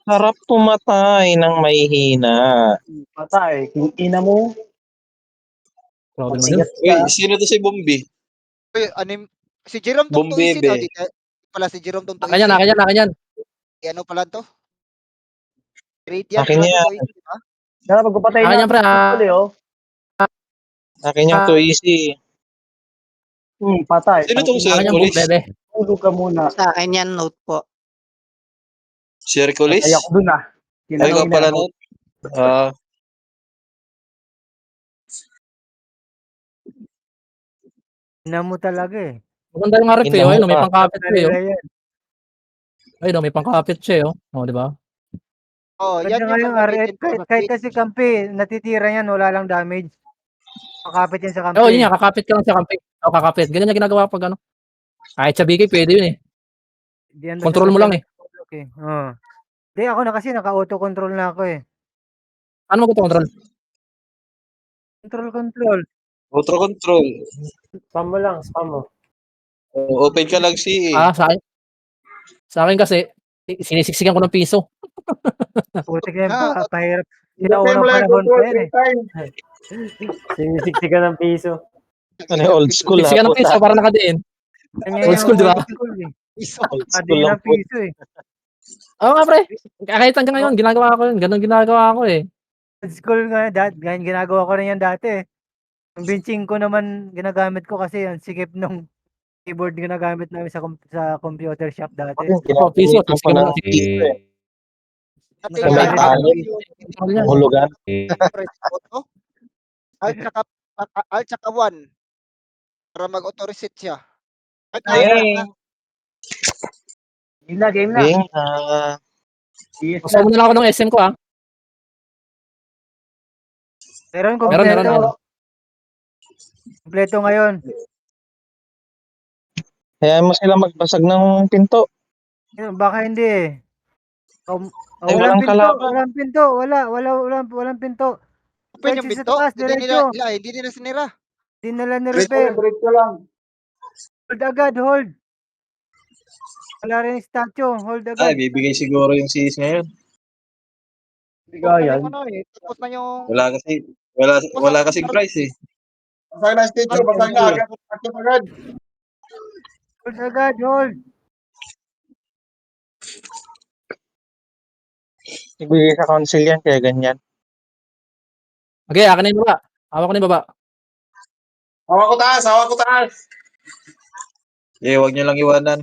Sarap pumatay ng may hina. Patay. Kung ina mo. Grabe naman yun. Masigat Uy, ka. sino to si Bombi? Uy, si Jerome tong tuisin Bombebe. daw. Di pala si Jerome tong Akin yan, tuisin. akin yan, akin yan. Ano pala to? Radiant Akin pala to yan. tuisin, di ba? Kaya magpapatay Akin na. yan, pre. Oh. Akin yung too easy. Patay. Sino tong Akin yan, Hercules? bebe. Tulog ka muna. Sa akin yan, note po. Si Hercules? Patay ako dun ah. Ay, ikaw pala nun. Ina mo talaga eh. Maganda yung harap eh. Ina mo Ayun, may pa. pangkapit siya eh. Nalala yan. Ayun, may pangkapit siya eh. Oh, di ba? Oh, yan Ganda yung nga yung gagamitin RF. ko sa Kahit switch. kasi kampi, natitira yan, wala lang damage. Makapit yan sa kampi. Oo, yun nga, kakapit ka lang sa kampi. O, kakapit. Ganyan yung ginagawa pag ano. Kahit sa BK, pwede yun eh. Di yan Control mo lang eh. Okay. Di ako na kasi naka-auto-control na ako eh. Ano mo control? Control. Outro control. Spam mo lang. Spam mo. Open ka lang si Sa akin kasi, sinisiksikan ko ng piso. Putik na Ah, yung pahirap. Sinaunang panahon pa yan eh. Sinisiksi ka ng piso. Ano yung old school ha? Siksikan ng piso para nakadiin. Kanya Old school, di ba? Old school eh. Iso. Old school Kadi lang ng po. piso eh. Oo nga pre. Kahit hanggang ngayon, ginagawa ko yun. Ganun ginagawa ko eh. Old school nga, ganyan ginagawa ko rin yan dati eh. Yung benching ko naman ginagamit ko kasi ang sikip nung keyboard ginagamit namin sa computer shop dati. Piso, Ginagamitan ko ng piso eh. Dati May yan, talo. Yan. Hulugan. auto. Alt tsaka 1. Para mag-auto reset siya. Hey. Game na. Game. Yes Gusto mo na lang ako ng SM ko ah. Meron Meron. kompleto ngayon. Kaya mo sila magbasag ng pinto. Baka hindi eh. Ay, walang kalaban. Walang pinto. Walang pinto. Open yung Diretso sa pinto. taas, diretso. Hindi nila sinira. Dinala ni repair. Hold agad, hold. Wala rin statue, hold Ay, agad. bibigay siguro yung sis ngayon. Bigayan. Tapos na yung... Wala kasing price eh. Basag na statue. Basag na agad. Hold agad, hold. Ibigay sa council yan, kaya ganyan. Okay, akin na yung baba. Hawak ko na yung baba. Hawak ko taas. Huwag nyo lang iwanan.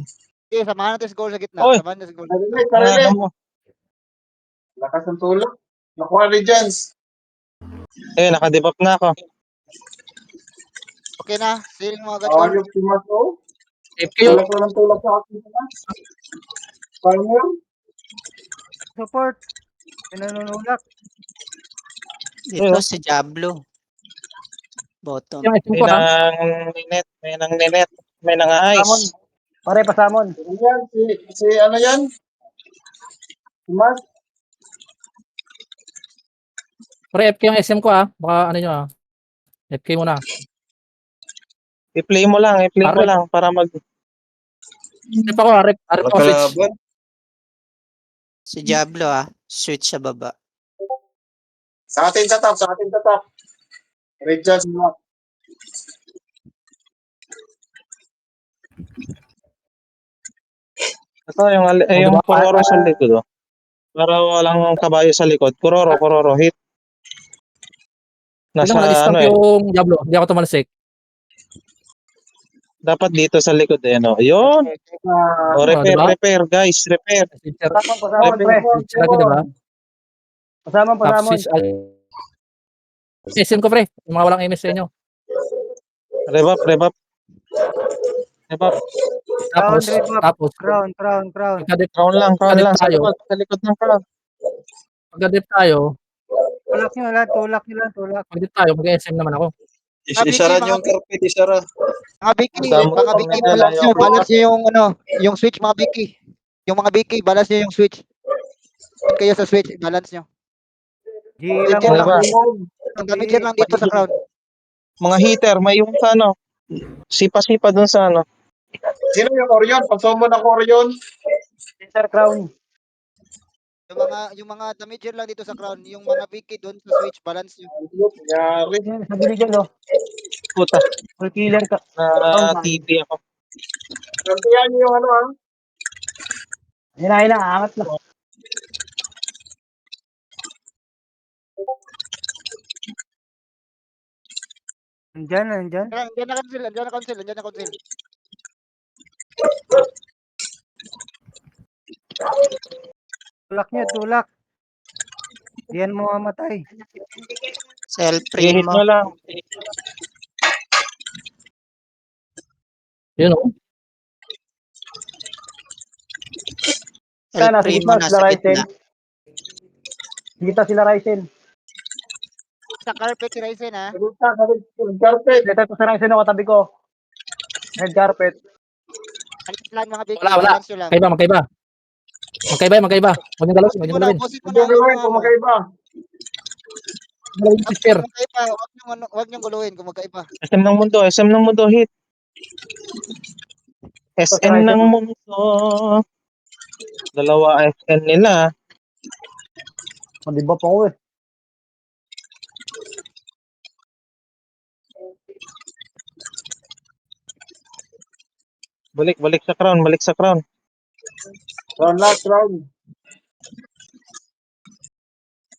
Okay, samahan natin si goal sa gitna. Oy! Samahan natin si goal. Ano mo? Lakas ng tulog. Nakuha Regents. Eh, nakadebuff na ako. Okay na. Seal mo agad goal. yung Pimas ko. Safe kayo. Tulak sa akin. Paano yun? Support. Pinanunulak. Dito si Diablo. Bottom. Yung SM May ko ha. nang ninet. May nang ice. Pare, pasamon. Yan, si ano yan? Pimas? Pre, FK yung SM ko ha. Baka ano nyo ha. FK muna. I-play mo lang para mag... Rep ako ha. Rep ako switch. Magkalaban. Si Diablo switch sa baba. Sa atin sa top. Regents mo. Ito yung Kuroro sa likod. Para walang kabayo sa likod. Kuroro, hit. Nasa Nasa ano eh. yung Diablo. Hindi ako tumalsik. Dapat dito sa likod eh. No? Yun. Repair guys. Repair. Pasamon, pre. Switch lagi diba? Pasamon. Top switch. SM ko pre. Yung mga walang MS sa inyo. Rebuff. Tapos. Crown. Pagka-dip Crown lang. Sa tayo. likod ng crown. Pagka-dip tayo. Tulak nyo lang, tulak. Pag-dip tayo, mag-SM naman ako. Isara nyo yung carpet, isara. Mga Biki, Damo balance nyo yung yung switch mga Biki. Yung mga Biki, balance nyo yung switch. Kayo sa switch, balance nyo. Gila Legit mo. lang. Ang damage lang dito sa crowd. Mga heater. May yung sa ano. Sipa dun sa ano. Sino yung Orion? Pasamon ako Orion. Center Crown. Yung mga damager lang dito sa crown, yung mga Vicky doon sa switch, balance nyo. Nangyari. Sa binigyan, no? Puta, Full killer ka. na TV ako. Gantihan niyo yung ano ah. Ayun na, angat na. Nandyan. Andiyan na council. Tulak. Diyan mo mamatay. Sa El I-hit Primo. mo lang. Yun oh. El Primo nasa gitna. Dito sila Ryzen. Sa carpet si Ryzen ha. Carpet. Dito sa Ryzen ako, tabi ko. Red carpet. Lang mga Vicky, Wala. balance nyo lang. Magkaiba. Huwag niyong galawin. Bosit mo Huwag na. gawin kung magkaiba. Galawin si Sir. Kung magkaiba, huwag nyo guluhin kung magkaiba. SM ng mundo, hit. SM ng mundo. Dalawa SM nila. Di ba pa ko eh. Balik sa crown. Round.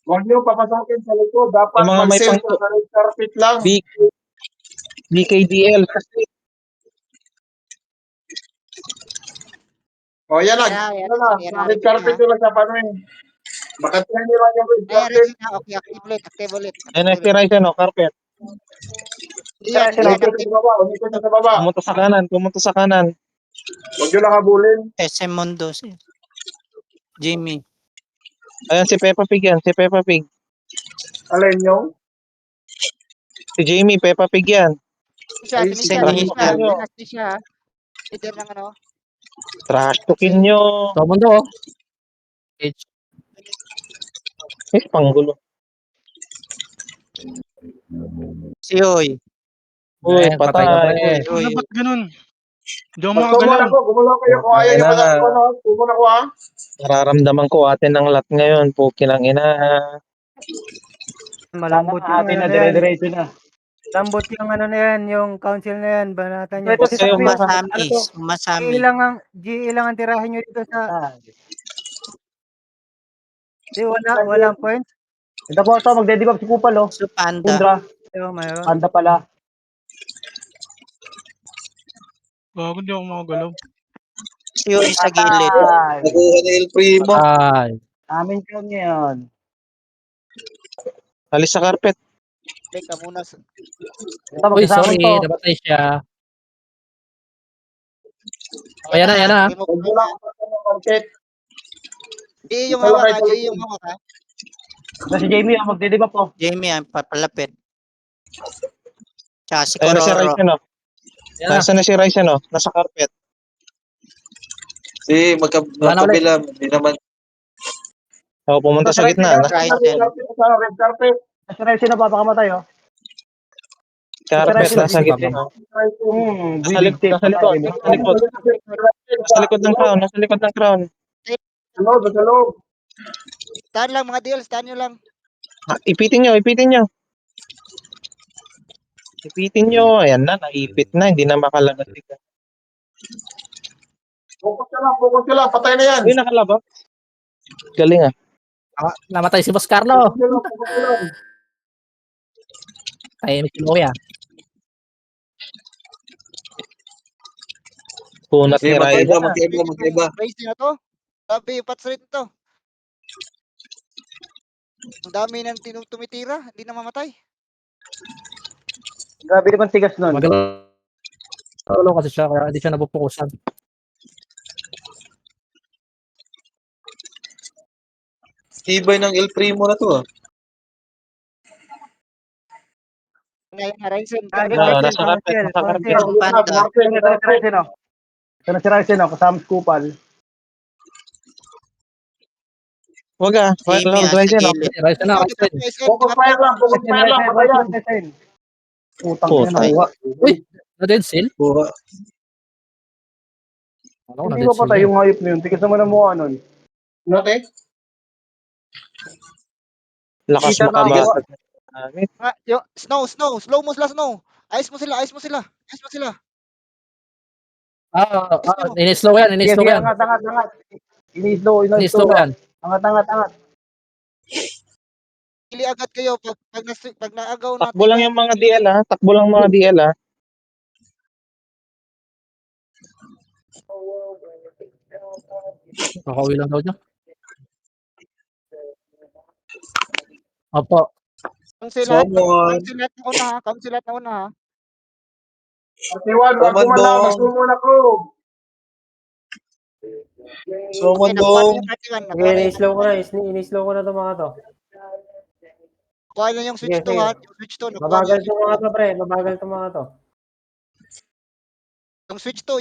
Huwag niyo papasokin sa likod. Dapat Yung mga may mag-save pang- sa red carpet lang. BKDL. O yan na. Yan Ano na. yan Sa red carpet nila sa paano eh. Baka tayo nila yung red Ay, carpet. Ryzen ha. Okay, active ulit. Ayun na si Ryzen, carpet. Yan, Umikot na sa baba. Pumunta sa kanan. Huwag niyo lang habulin. SM Mundo. Jimmy. Ayan si Peppa Pig yan, Alin nyo? Si Jamie, Peppa Pig yan. Senihita. siya. Leader ng ano. Trash talkin nyo. Sa mundo oh. Panggulo. Si Hoy. Uy, Ayan, patay ka pa patay. eh. Hoy. Ba't ganun? Hindi ako Magtumon makagalaw. ako. Gumulaw kayo kung ayaw niyo Ayun na. magagawa na. Tumon ako ha. Nararamdaman ko atin ng lat ngayon. Puki ng ina. Malambot yung ano na yan. Lambot yung ano na yan, yung council na yan, banatan nyo. Ito si Sabi, Masami. GE lang ang tirahin nyo dito sa... Di, walang point. Ito po ito, magdedibag si Kupal, oh. So Panda. Kundra, Mayroon. Panda pala. Gago, hindi ako makagalaw. Si Hoy sa gilid. Ay, Nakuha ni El Primo. Ay. amin ko yun. Alis sa carpet. Teka muna. Ito, Uy, magkasama sorry. to. Nabatay siya. Oh, yan na. Huwag niyo lang kapatid ng carpet. GE yung hawak ha. GE yung hawak ha. Ito si Jamie, oh, magdedibag po. Jamie ang papalapit. Tsaka si Ayan na si Cororo. Ryzen, Yan na. Nasaan na si Ryzen, Nasa carpet. Wala na ulit. Magkabila. Hindi naman. Pumunta sa gitna. Ryzen. Red carpet. Si Ryzen na papakamatay, oh. Carpet, Ryzen, nasa Ryzen, gitna. Nasa Nasa likod. Nasa likod ng crown. Sa loob. Stand lang mga deals. Stand nyo lang. Ipitin nyo. Ayan na, naipit na. Hindi na makalagat. Focus ka lang. Patay na yan. Uy, nakalaba. Galing Namatay si Boss Carlo. Focus ka lang. Tahimik si Loya. Punat ni Magkaiba, Ryzen. magkaiba. Raise na to. Sabi yung patch rate to. Ang dami nang tumitira. Hindi na mamatay. Grabe naman tigas nun. Magalaw kasi siya, kaya hindi siya napupukusan. Tibay ng El Primo na to. Ngayon na Ryzen. Nasa carpet. Panda. Ito si Ryzen, oh. Ito na si Ryzen, oh. Kasama si Kupal. Wag Jamie sa Ryzen, gilid. Ryzen na, Ryzen. Focus fire lang. Patay yan. Ryzen. Putang Puta. ina, nakuha. Uy, na-dead seal? Kuha. Ano, Hindi na-dead ba patay seal. yung hayop na yun? Tigas naman ang mukha nun. Okay. Lakas Peter, makabasag. Gamit. Snow, slow mo sila, Snow. Ayos mo sila. Ini-slow yan, Sige, ini-slow sige, yan. angat. Ini-slow. Ini-slow yan. Angat. Pili agad kayo pag naagaw natin. Takbo lang yung mga DL ha. Takbo lang mga DL ha. Kakauwi lang daw dyan. Opo. Kamsilat Summon. na una ha. Siwan, wag Summon gumalaw. dong. Magsumo na ko. Summon Nakuha dong. na yung Party 1. Sige, ini-slow ko na itong mga to. Nakuha na yung switch Sige, 2 sige. ha. Yung switch 2. Mabagal itong mga to, pre. Mabagal itong mga to. Yung switch 2,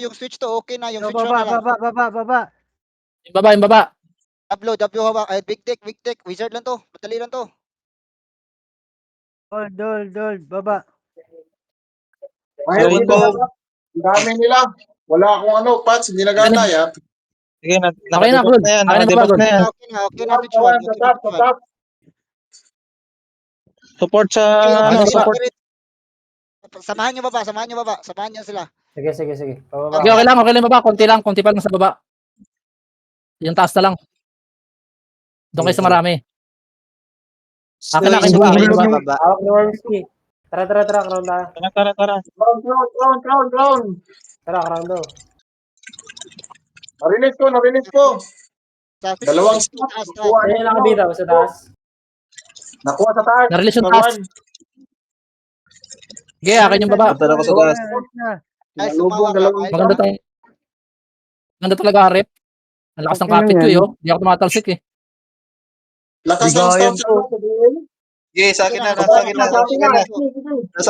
okay na. Yung switch 1 na lang. Baba. Yung baba. W hawak. Big tech. Wizard lang to. Madali lang to. Dol, baba. So, Summon dong. Ang dami nila. Wala akong Pats, hindi nagana yan. Sige, Okay na, nakadebak good. na yan. Okay na, Nakadebak good. na yan. Okay na switch 1. Sa top. Support sa, support. Samahan nyo baba. Samahan nyo sila. Sige. Pababa. Okay lang yung baba. Konti pa lang sa baba. Yung taas na lang. Doon kayo sa marami. Akin na, Luis, baba. Luis, Baba. baba. Hawak ni Wormski. Tara, crown tayo. Tara. Crown. Tara, crown daw. Narinig ko. Dalawang taas. Ayun yung nakabitaw sa taas. Nakuha sa taas. Na-release yung taas. Okay, akin yung baba. Punta na ako sa taas. Ay, Nalubong, sumawa ka. dalawang Ay, Maganda talaga, Rep. Ang lakas ng kapit ko, yo. Hindi ako tumatalsik eh. Lakas ng Bigayan stop sa duel. Okay, sa akin na. Nasa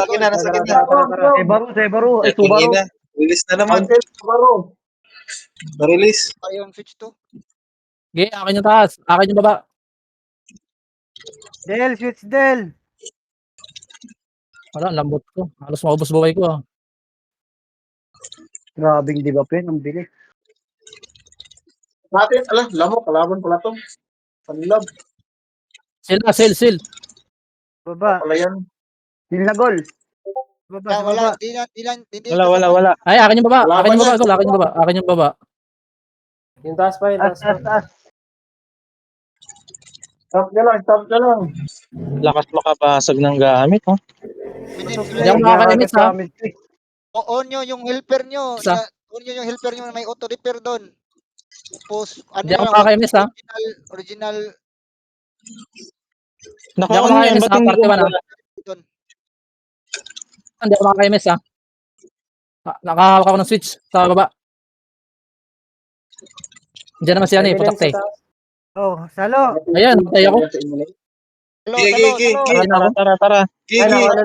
akin na. Sebaro. Tingin na. Release na naman. Sebaro. Na-release. yung switch 2. Okay, akin yung taas. Akin yung baba. Switch Del. Wala, ang lambot ko. Halos maubos buhay ko. Grabing di ba, Pen? Ang bilis. Natin, lamok. Kalaban pala to. Panlab. Sil. Baba. Pala yan. Hindi na gol. Baba. Wala. Wala. Ay, akin yung baba. Laban Akin yung baba. Yung taas pa, yung taas pa. Stop ka lang. Lakas makabasag ng gamit, ha? Hindi ako makakainis, ha? On nyo yung helper nyo. Isa. On nyo yung helper nyo na may auto repair doon. Tapos, Hindi ako makakainis, ha? original. Naku, Hindi ako ano yan? makakainis, Ba't ha? hindi Parte ko 1, ha? doon. Hindi ako makakainis, ha? Nakahawak ako ng switch sa baba. Diyan naman si Ani, putak tayo. Oh, Salo. Ayan, namatay ako. Gigi. Tara. Gigi. Sa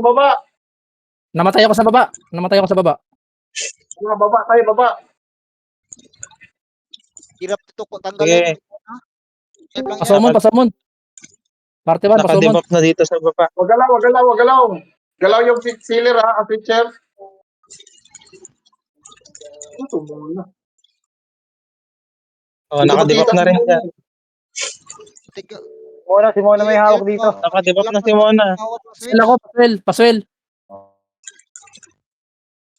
baba. Namatay ako sa baba. Sa baba. Hirap ito tanggalin. Sige, Pasomon. Parte 1, pasomon. nakadebak na dito sa baba. Wag galaw. Galaw yung sealer ha, pitcher. Ito muna. Oh, nakadebak na rin siya. Simona may hawak dito. Nakadebak na si Mona. Paswel ako, paswel.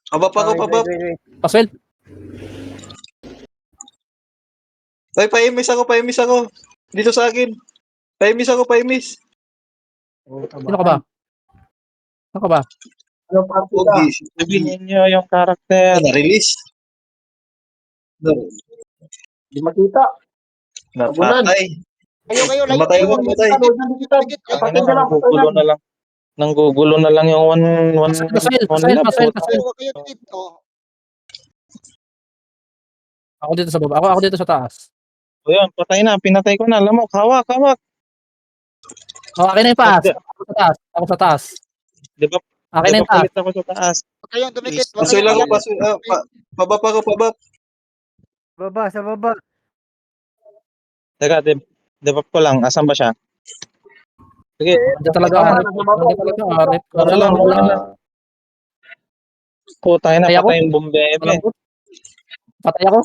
Pabab. Paswel. Ay, paimis ako. Dito sa akin. Paimis. Sino ka ba? Ano party ka? Okay. Sabihin niyo yung karakter. Na-release. Di makita. Napatay. Kayo, Namatay. Nanggugulo na lang yung one Paswel. Ako dito sa baba. Ako dito sa taas. O yun, patay na. Pinatay ko na. Lamok, hawak. Oh, akin na yung paas. Ako sa taas. Di ba? Akin na yung taas. Ulit ako sa taas. Kayong dumikit. Paswel ako. Pabab. Baba, sa baba. Teka, debak ko lang. Asan ba siya? Sige. Hindi talaga. Wala lang. Putay na, Patay ako? patay yung bumbebe. Patay ako.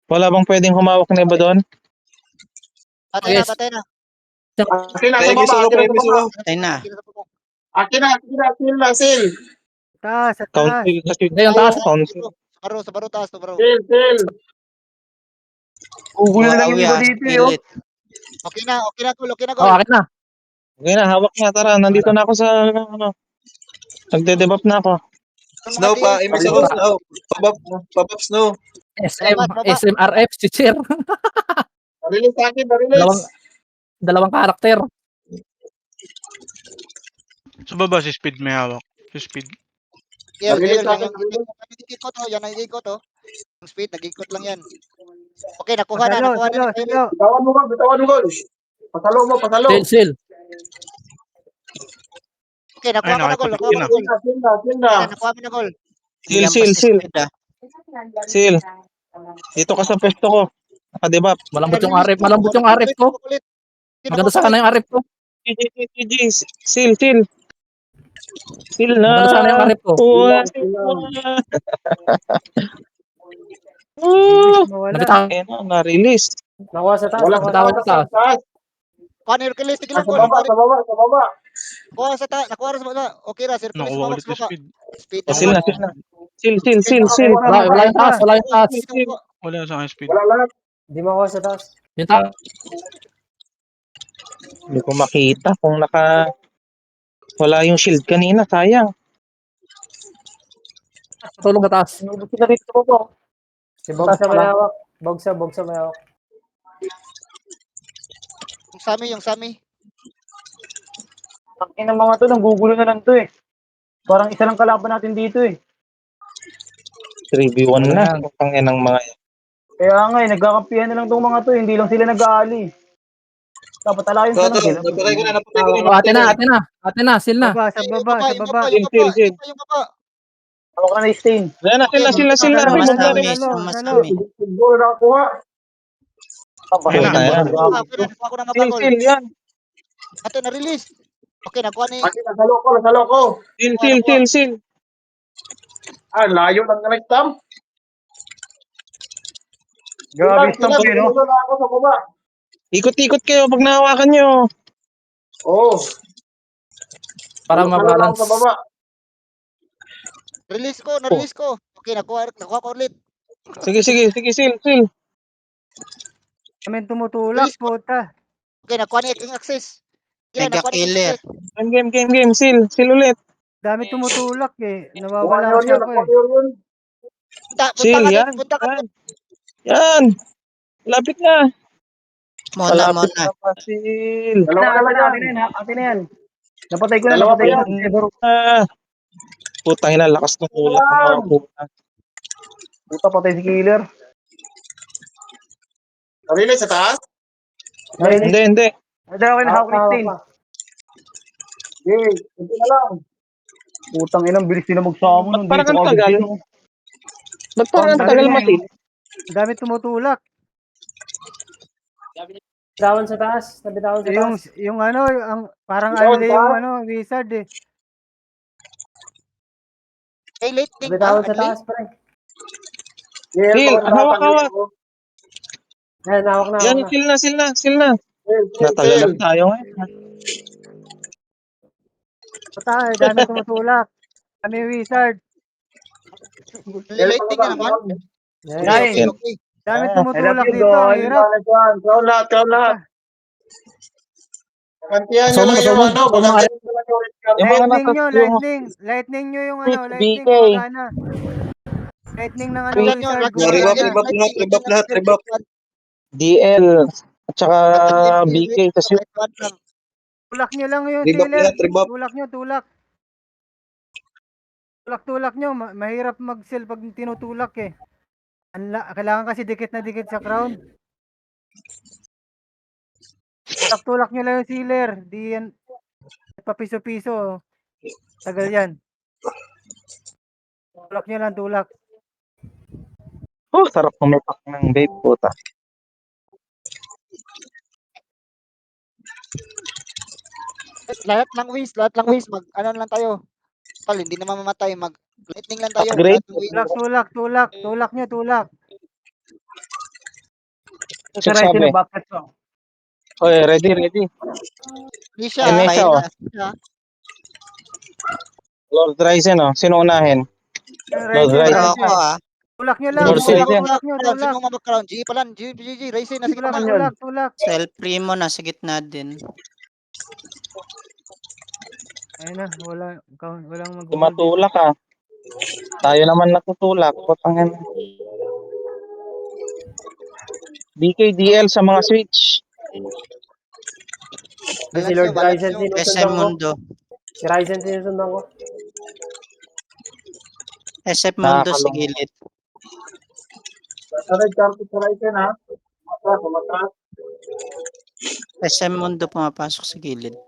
Wala bang pwedeng humawak na iba doon? Patay Yes. na, patay na. Akin na sa baba, akin na sa baba. Patay na. Akin na, sil na, sil. Taas, sa taas. Council kasi. Hindi, yung taas. Council. Sa baro, taas, sa baro. Sil. Gugulo na lang yung Bawi iba ah, dito, sa yo. gilid. Okay na, Gol, okay na, Oh, Gol. akin na. Okay na, hawak na. Tara, nandito na ako sa, ano, nagde-debuff na ako. Yung mga DS, Imis ako, Snow. Pabab, Snow. SMRF, si Sir. Narilis sa akin, narilis. Dalawang karakter. Sa baba si Speed may hawak. Si Speed. Yan, Narilis yan, sa akin, yan, narilis. nagikot to, yan, nagikot to. Yung speed, nagikot lang yan. Okay, nakuha na Salo, ni salo, Pilot. salo. Bitawan mo, Gol, bitawan mo, Gol. Pasalo mo, pasalo. Sil. Okay, nakuha Ay, mo na, Gol, nakuha mo na, nakipagpapit Gol. Sil na. Yan, nakuha mo na, Gol. Sil, Lampas sil, si sil. Speed ah. Sil. Dito ka sa pwesto ko. Naka-debuff. Malambot yung arif. Malambot yung arif ko. Maganda sana yung arif ko. GG. Sil. Sil na. Maganda sana yung arif ko. Uwa. Bilis mawala. Nagkita- Ayun na, na-release. Nakuha sa taas, Wala nakuha sa Tawag taas, sa sa taas. Kuha ni Hercules, tigilan, Sa Gol. baba, sa baba, sa baba. Kuha sa taas, nakuha sa baba. Okay ra, Hercules, Nakuha sumabak ulit sa ni baba. Speed. Speed, Sil na. Sil. Wala yung taas. Wala yung taas. Wala sa akin Speed. Wala lahat. Di makuha sa taas. Yung taas. Hindi ko makita kung wala yung shield kanina. Sayang. Tulong sa taas. Si Bogsa may hawak. Bogsa may hawak. Yung Sami. Ang ina mga to, nanggugulo na lang to eh. Parang isa lang kalaban natin dito eh. 3v1 na. Putangin ng mga yan. Kaya nga eh, nagkakampihan na lang tong mga to, hindi lang sila nag-aali. Dapat alayin sa lang sila. Napatay ko na. Oh, ate na. Sil na. Sa baba. Yung baba. Hawak na na stain. Ayan na, sil na. Salo, Mas Remove na kami, rin. mas salo. kami. Siguro nakakuha. Ayun na. Ayan. Nakuha ko na mapa, Gol. Sil, yan. Ate, na-release. Okay, nakuha ni... Akin, nasalo ko. Sil. Ah, layo ng nagtam. Grabe stamp yun, no? Wala ako sa baba. Ikot-ikot kayo pag nahawakan nyo. Oo. Para Wala mabalance. ako sa baba. Na-release ko. Okay, nakuha ko ulit. Sige, sil. Kami tumutulak, Release ko. puta. Okay, nakuha ni King Access. Yan, Mega nakuha ni King killer. Access. Game. Sil ulit. Dami tumutulak eh. Kuha Nawawala kasi yun, ako eh. yun. Punta ka yan. dito, punta ka dito. Yan. Lapit na. Mona. na pa, sil. Dalawa na lang yan. Atin na yan. Napatay ko na. Dalawa pa yan. Putang ina, lakas ng ulap ng mga puta. Puta, patay si killer. Narinig sa taas? Hindi. Ay, dahil hawak na stain. Okay, ito na lang. Putang inang bilis din na magsama nun. Ba't parang Dito ang agad tagal? dito. Ba't parang ang tagal matil? Ang dami tumutulak. Bitawan sa taas. Nabitawan sa taas. Yung ano, parang Bitawan ano sa yung taas? ano, wizard eh. Lightning. Nabitawan sa taas, pre. Sil, hawak. Ayan, hawak na. Yan, sil na. Natagal na tayo ngayon. Puta, dami tumutulak. Kami wizard. Lightning na naman. Guys, Okay. Dami I love tumutulak you, dito. Ang Don. hirap. Crown lahat. Kantihan nyo lang yung ano. Yung mga Lightning nyo yung ano, Quick, lightning BK. gumagana. Lightning ng ano, Quick. wizard Rebap gumagana. lahat, rebap lahat, rebap. DL at saka BK kasi Tulak nyo lang yung Rebap sealer. lahat, rebap. Tulak. Tulak nyo. Mahirap mag-sell pag tinutulak eh. Kailangan kasi dikit na dikit sa crown. Tulak nyo lang yung sealer. Di yan papiso-piso. Tagal yan. Tulak nyo lang, tulak. sarap pumipak ng vape puta. Lahat lang wish. Mag ano lang tayo. Pal, hindi na mamamatay. Mag lightning lang tayo. Upgrade? Lahat ng wish. Tulak nyo, tulak. Sa Ryzen sabi. na bucket ko. Oy, ready. Hindi siya. Ay, may siya, oh. Siya. Lord Ryzen, oh. Sino unahin? Lord Ryzen, Ryzen. Pero Ryzen. ako Tulak nyo lang, Lord Sino Ryzen. tulak nyo, mag-crown? Sino tulak. mag-crown? GG pala. GG. Racing nasa Tulak, gitna. tulak. sa El Primo nasa gitna din. Ayun na, walang mag-hold. Tumatulak ah. Tayo naman natutulak. Putangin. DKDL sa mga switch. Si Lord Ryzen SM sinusundan ko. Mundo. Si Ryzen sinusundan ko. SM Mundo sa Nakakalungkot. gilid. Sa red carpet sa Ryzen ha. Matras. SM Mundo pumapasok sa gilid.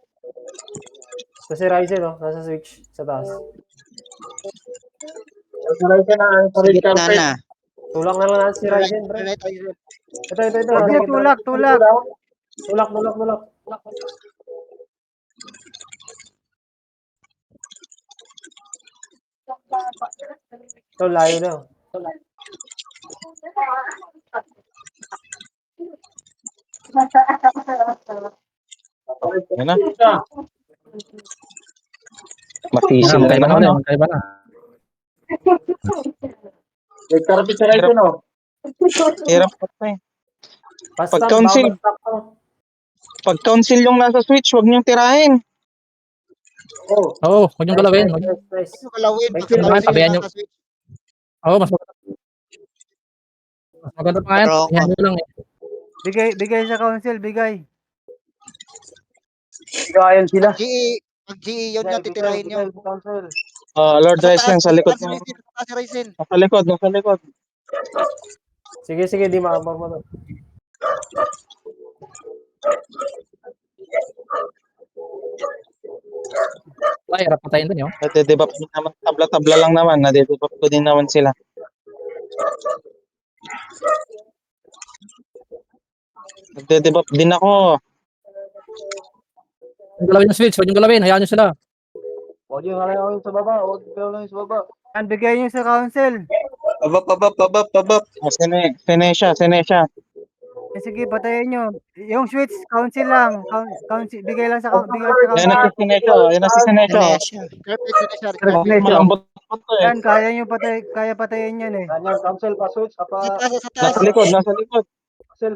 Ito si Ryzen, oh. Nasa switch. Sa taas. Sa Ryzen ha. Sa Sa red gitna carpet. na. Tulak na lang natin si Ryzen, bro. Ito. Huwag nyo, tulak. Tulak. Ito, layo na. Yan na. Isa. Matisil na Magkaiba naman. na, Oh. magkaiba na. Red carpet sa Ryzen oh. Hirap pa to eh. Basta, Pag-council. baka mag-stop to. Pag council yung nasa switch, huwag niyong tirahin. Oh. Oo, huwag niyong galawin. Nice. Yung kalawin. Thank Pag you, sa naman, Ryzen tabihan yung nyo. nasa switch. Oo, mas maganda pa nga yan. Pero ako. Yan nyo lang eh. Bigay sa council, bigay. Gayan sila. Pag GE, yun yung titirahin nyo. Lord Nasa Ryzen, taas, sa likod nasa mo. Ryzen, nasa Ryzen. Nasa likod. Sige, di maabor mo to. Ay, harap patayin din yun. Nade-debuff din naman. Tabla-tabla lang naman. Nade-debuff ko din naman sila. Nade-debuff din ako. Huwag galawin yung switch, huwag yung galawin. Hayaan nyo sila. Huwag yung halawin sa baba. Yan, bigay nyo sa council. Pabab. Senesha. Sige, patayin nyo. Yung switch, council lang. Council, bigay sa Yan na council. si Senesha. Yan na si Senesha. Ganesha. Perfect, siya. Perfect. Malambot pa to eh. Yan, kaya patayin yan eh. Ganyan, cancel pa switch. Sa taas. Nasa likod. Pasil.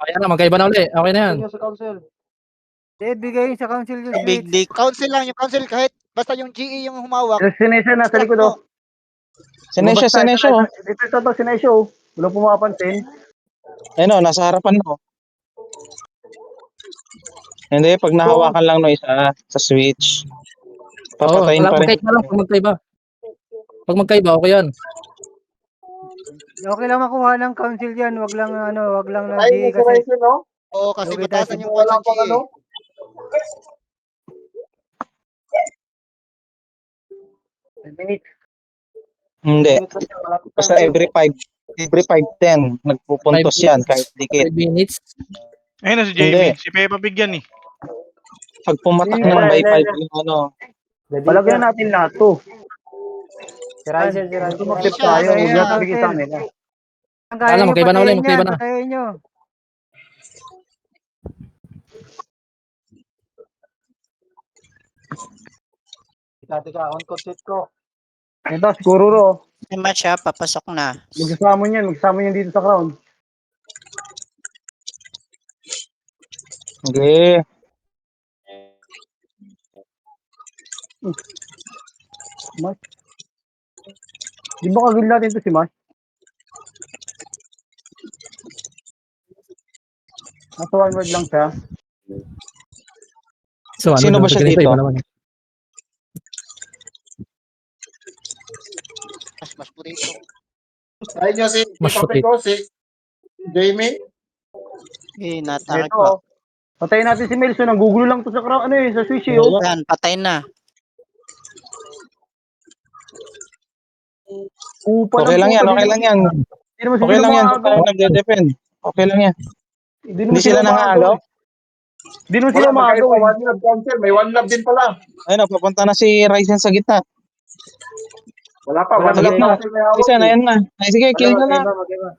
Ayan na, magkaiba na uli. Okay na yan. Sa council. Bigay nyo sa council yung Big switch. Dick. Council lang, yung council kahit basta yung GE yung humawak. Sinesha nasa likod oh. Senesha. Oh. Ito, Sinesha oh. Wala pumapansin. Ayun o, nasa harapan mo. Hindi, pag nahawakan lang no isa sa switch. Papatayin pa rin. Magkaiba lang pag magkaiba. Pag magkaiba, okay yan. Okay lang makuha ng council yan. Wag lang na Ay, GE sa kasi. Ryzen no. Oo, kasi Okay, mataasan yung Wala kwan ng pang GE. ano. Hindi. Basta every 5-10 nagpupuntos yan kahit 5 dikit. minutes. Ayun na si Hindi. Jamie. Si Peppa Pig yan eh. Pag pumatak Hindi, ng by hindi. 5 yung ano. Palagyan natin lahat to. Si Ryzen. Kung Hindi mag-tip siya, tayo, hindi huwag siya, natin bigay sa council. kanila. Ang kaya Alam, nyo magkaiba na ulit, patayin magkaiba yan. na. Patayin nyo. Tika, on content ko. Ito, siguro ro. May match ha, papasok na. Magsasama niyan dito sa crown. Hindi. Mas. Di ba kagil natin to si Mas? Nasa one word lang siya. So, Sino ba siya ganito, dito? iba naman. Mas potato. Ayun nyo si Mas kapit ko, si Jamie. Natake Ito, ko. patayin natin si Melson. Ang gugulo lang to sa crown, sa switch eh. Oh. Yan, patay na. Okay lang yan. Hindi naman Okay lang yan. Kung tayo umaagaw. nagde-defend. Okay lang yan. Hindi sila nangaagaw? Hindi naman sila Wala, magkaiba. umaagaw. One love cancel. May one love din pala. Ayun o, papunta na si Ryzen sa gitna. Wala pa. One Sa love gitna. cancel may hawak. Isa na yan na. Ay, sige, kill na lang. Magkaiba.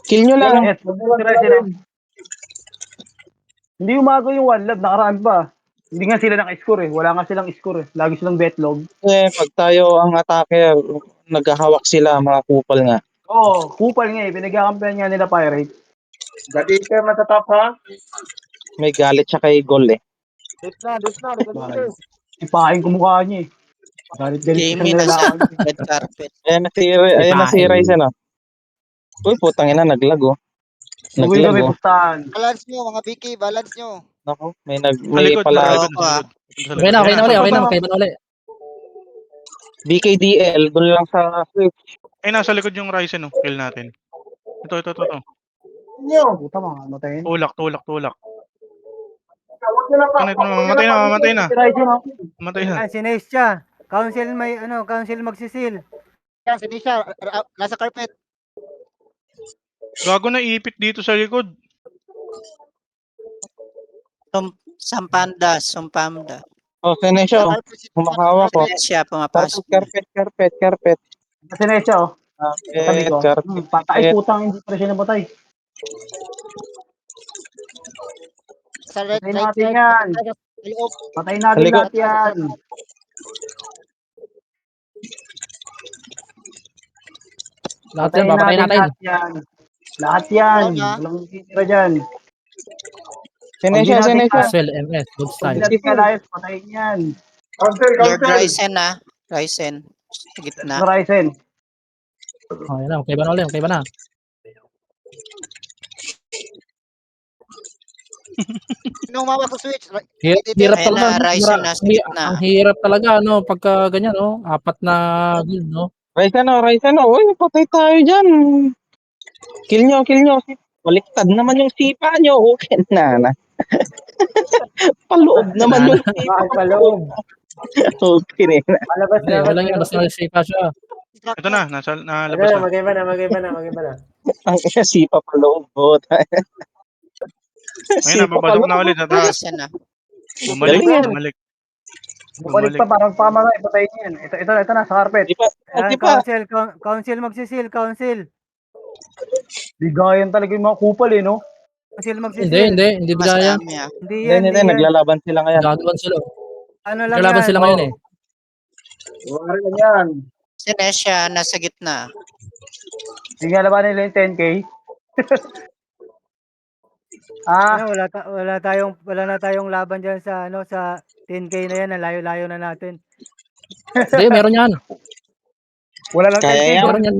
Kill nyo lang. Yes, si Ryzen, oh. Hindi umaga yung one love, nakaraan pa. Hindi nga sila naka-score eh. Wala nga silang score eh. Lagi silang betlog. Pag tayo ang attacker, naghahawak sila, mga kupal nga. Oo, kupal nga eh. Pinagkakampihan nga nila Pirate. Dati ka matatap ha. May galit siya kay Gol eh. Dip na. Ipahin ko mukha niya eh. Galit-galit Jamie isang nasa nilalakad niya. red carpet. Ayan na si Ryzen ah. Uy, putang ina, naglag oh. Uwi Naglag kami oh. pustahan. Balance nyo, mga Vicky, balance nyo. Nako, may Sa likod, pala. sa likod, Ako, sa likod. Sa Okay na, okay likod. na uli, Ayan, okay na. Tama. Okay na uli. BKDL, doon lang sa Switch. Ay, nasa likod yung Ryzen, oh. Kill natin. Ito. Puta mga matayin. Tulak. Huwag nyo na pa. Ito na, mamatay na. Si Ryzen oh. Mamatay na. Ah, sinis siya. Council council magsisil. Yan, si Nisha, nasa carpet. Gago na ipit dito sa likod. Sumpanda. Oh, sinesyo. Nasa carpet, si Nisha, Humahawak ko. Yes, siya, pumapasok. Carpet. Si Nesha oh. Katabi ko. Patay putang hindi pa siya nabatay. Sa red, Patayin right, natin right, yan. sa loob. Patayin natin Halika. lahat yan. Lahat yan, papatayin natin. lahat yan. Lahat yan. Wala na. Walang titira dyan. Sinesyo. Aswell, MS, good Pag style. natin kalayas, patayin yan. Lord Ryzen ah. Ryzen. Sa gitna. Sa Ryzen. Okay na, okay ba na? Sino humawak sa switch? Hirap Ayan talaga. na, Ryzen nasa gitna. Ang hirap talaga, pagka ganyan, 4 na guild, Ryzen. Uy, patay tayo dyan. Kill nyo. Baliktad naman yung sipa nyo. Okay na. Paloob naman yung sipa. Bakit paloob? Okay na. Palabas Hindi, dapat. walang yan, basta nasipa siya. Ito na, nasa Ano nalabas na, na. mag-iba na. Ang sipa paloob. Ayun na, babasok na ulit sa taas. Ryzen na. Bumalik. Bumalik pa, parang pamatay. Patayin yan. Ito na, sa carpet. Di pa. Ayan, council magsisil, council. Bigayan talaga yung mga kupal eh, no? Council magsisil. Hindi Mas bigaya. dami ah. Hindi yan. Hindi, naglalaban sila ngayon. Gagawan sila. Ano lang Naglalaban yan. sila ngayon eh. Wari lang yan. Si Nesha nasa gitna. Hindi nga laban nila yung 10k. Ano, wala na tayong laban diyan sa sa 10k na yan, layo-layo na natin. Hindi, meron yan. Wala lang Kaya 10k. yan. Meron yan.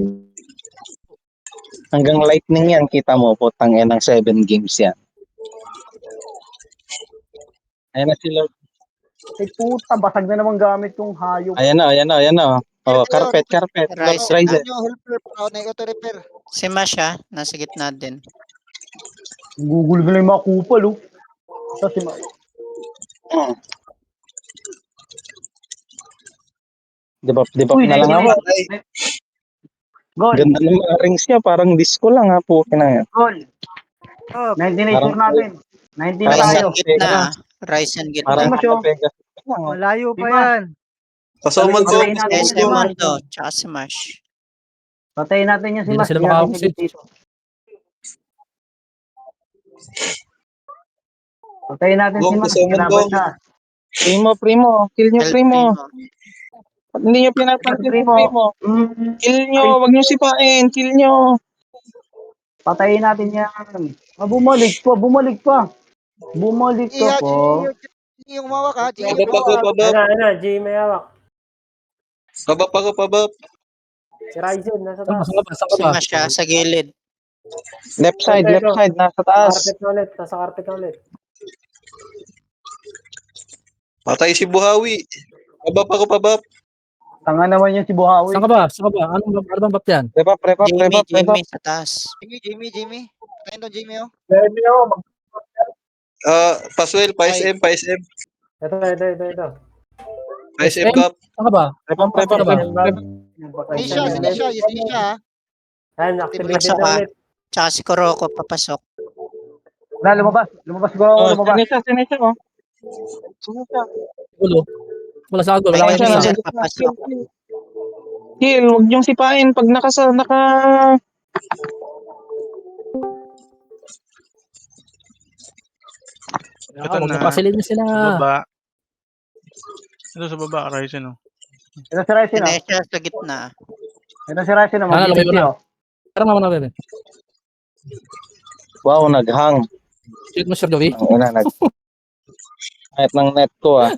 Hanggang lightning yan, kita mo, putang yan ng 7 games yan. Ayan na sila. Ay puta, basag na naman gamit yung hayop. Ayan na. Oh, carpet. Ryzen. Ryzen. Ano, helper, auto-repair. Si Masha nasa gitna din. Google na lang yung mga kupal, oh. Ito si Debap Uy, na lang ako. Gol. Ganda ng mga rings niya, parang disco lang ha, pukin na yan. Gol. Oh, 19 na score natin. 19 na Parang- tayo. Ryzen gitna ah. Ryzen Parang gitna. Masyo. Vegas. Lang, oh. malayo pa Diba? yan. Kasama ko. Patayin natin Si yan, Mas. Mondo. Tsaka si Mash. Patayin natin yan si Hindi na Mas. sila Hindi natin makahawak, siya dito. Patayin natin si Mas. Kinaban siya. Primo. Kill nyo, El Primo. Hindi nyo Ito si pinapansin si Primo. Primo. Kill nyo, wag nyo sipain. Kill nyo. Patayin natin yan. Bumalik pa. Bumalik ka po. Yung humawak ha, G. Ano, G may hawak. Pabab. Si Ryzen, nasa Saan taas. ka Si ba? Masha sa gilid. Left side, nasa taas. Carpet na ulit. Nasa carpet na ulit. Patay si Buhawi. Pabab. Tanga naman yan si Buhawi. Saan ka ba? Ano bang bap yan? Prepap. Jamie sa taas. Jimmy. Kain doon, Jimmy, oh. Paswell, pa-SM. Ito. Pa-SM Cup. Saan ka ba? Prepap. Nisha, si Nisha, ha. Ayan, activated Pasok na ah. ulit. Tsaka si Kuroko papasok. Lumabas ko. Oh, Lumabas. Sinesyo, oh. Ulo. Wala sa agol. Wala Ay, kayo Ryzen sa papasok. Kill, wag niyong sipain pag naka Ito Huwag na. niyo pasilin niyo sila. Sa baba. Ito sa baba, Ryzen, oh. Ito si Ryzen, oh. Sinesha sa gitna. Ito si Ryzen, oh. Ano, lumay mo Mag-BBT, na. oh. Parang naman natin. Wow, naghang. Shoot mo, Sir Joey. Ang ina, kahit ng net ko ah.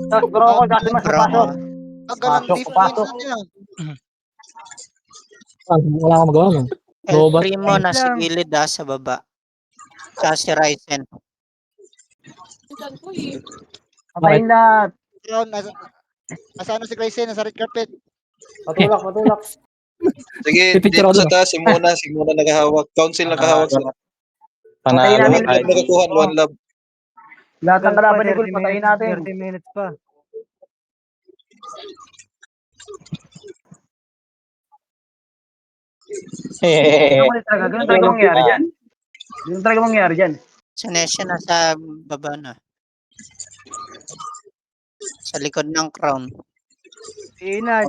Tapos bro ko, kasi mas papasok. Tagal ng Pasok, diff pasok. points natin ah. Wala akong magawa nun. El Robot. Primo Wait nasa lang. gilid sa baba. Tsaka si Ryzen. Patayin lahat. Crown, nasa ano si Grayson, nasa red carpet. Patulak, patulak. Sige, Pipicture dito ako sa dun. taas, si Muna naghahawak. Council nakahawak sila. Patayin Panalo natin. tayo. Nakakuha, one love. Lahat ng Gold pa, kalaban ni 30 Gold, patayin minutes, natin. 30 minutes pa. Ganun talaga mangyari dyan. Ganun talaga mangyari dyan. Sinesha nasa baba na. Sa likod ng crown. Gina.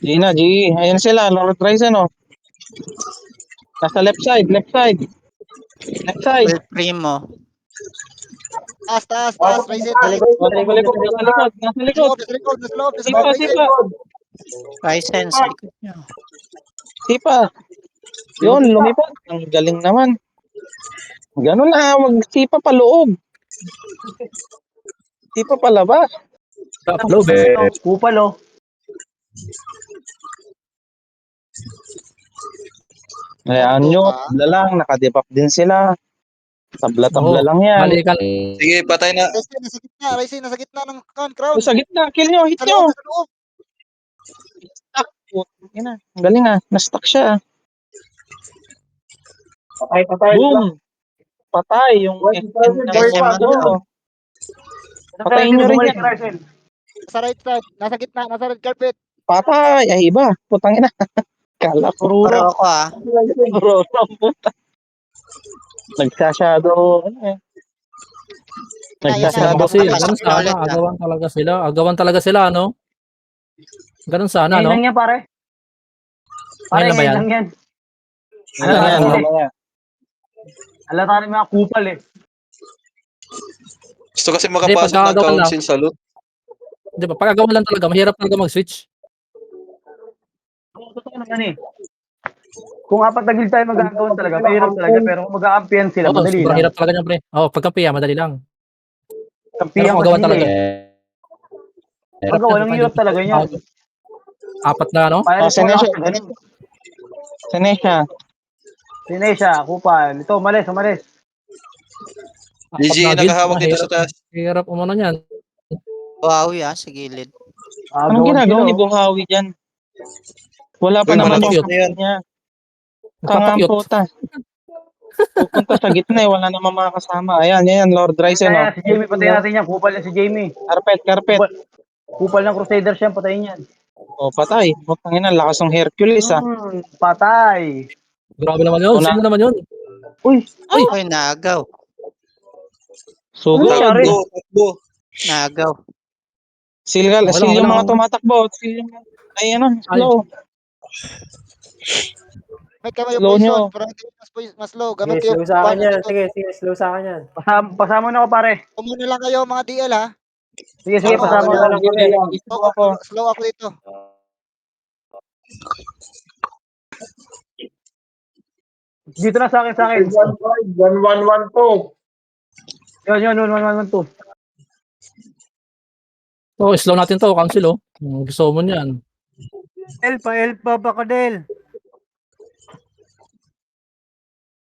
Gina, G. Ayan sila, Lord Ryzen oh. Nasa left side. Left side. El Primo. Taas, Grayson. Sa likod, sa Nasa likod, likod. Nasa loob, nasa loob, Sipa. Ryzen sa likod niya. Sipa. Yun, lumipad. Ang galing naman. Ganun na, wag sipa pa loob. Sipa pa labas. Hello, be. Kupal, oh. Ayan nyo, tabla lang, nakadebuff din sila. Tabla-tabla lang yan. Balikan. Sige, patay na. Grayson, nasa gitna ng crown. Sa gitna, kill nyo, hit Nasa nyo. loob. Stuck. Yan na, ang galing ah, na-stuck siya. Patay. Boom! Patay yung FN ng Guys, Mondo. Patayin nyo rin yan. Nasa right side, nasa gitna, nasa red carpet. Patay! Ay, iba. Putang ina. Kala ko. Puro ko Puro ang puta. Nagsa-shadow. Ano eh. Nagsa-shadow. Kasi, Tapos ganun sana. ulit, Agawan talaga sila, ano? Ganun sana, Ngayon no? lang yan, pare. Pare, Ngayon lang ba yan? ngayon lang yan. Ano yan? Alata rin mga kupal eh. Gusto kasi makapasok ng pagkakagawa lang. council sa loot. Di ba? Pag agawan lang talaga, mahirap talaga mag-switch. Totoo naman eh. Kung apat na guild tayo magagawan talaga, mahirap talaga. Pero kung mag-aampihan sila, Oo, madali sobrang lang. hirap talaga niyan, pre. Pagkampiya, madali lang. Pero Kampihan kung kasi agawan nila talaga, eh. Magawa lang hirap talaga yan. apat na, no? Pirates mo Sinesha. lang. Ganun. Sinesha. Kupal. Ito, umalis. GG, Apat na guild, nakahawak dito sa mahirap. taas. Hirap umano niyan. Buhawi sa gilid. Anong ginagawa ni Buhawi dyan? Wala pa Uy, naman malaki yung yun. niya. Tangang Nagpapakyut. puta. Pupunta sa gitna eh, wala namang mga kasama. Ayan, Lord Ryzen oh. Si Jamie, patayin natin yan. Kupal yan si Jamie. Carpet. Kupal ng Crusaders yan, patayin yan. O, patay. Putang ina, lakas ng Hercules ah. Patay. Grabe naman yun. Sino naman yun? Uy, Uy, naagaw. Sugod. Takbo. Naagaw. Seal yung mga tumatakbo. Seal yung ay ano, slow. May kayo Slow poison, nyo. pero hindi mas low. Sige, Gamit kayo. slow sa akin yan. Sige, slow sa akin yan. pasama na ako pare. Umuna lang kayo mga DL ha. Sige, Ako, pasama wala na lang ako. kami. Slow ako dito. Dito na sa akin. 1112. Yun, 1112. Oh, slow natin to, cancel oh. Gusto mo niyan. Elf pa baka Del.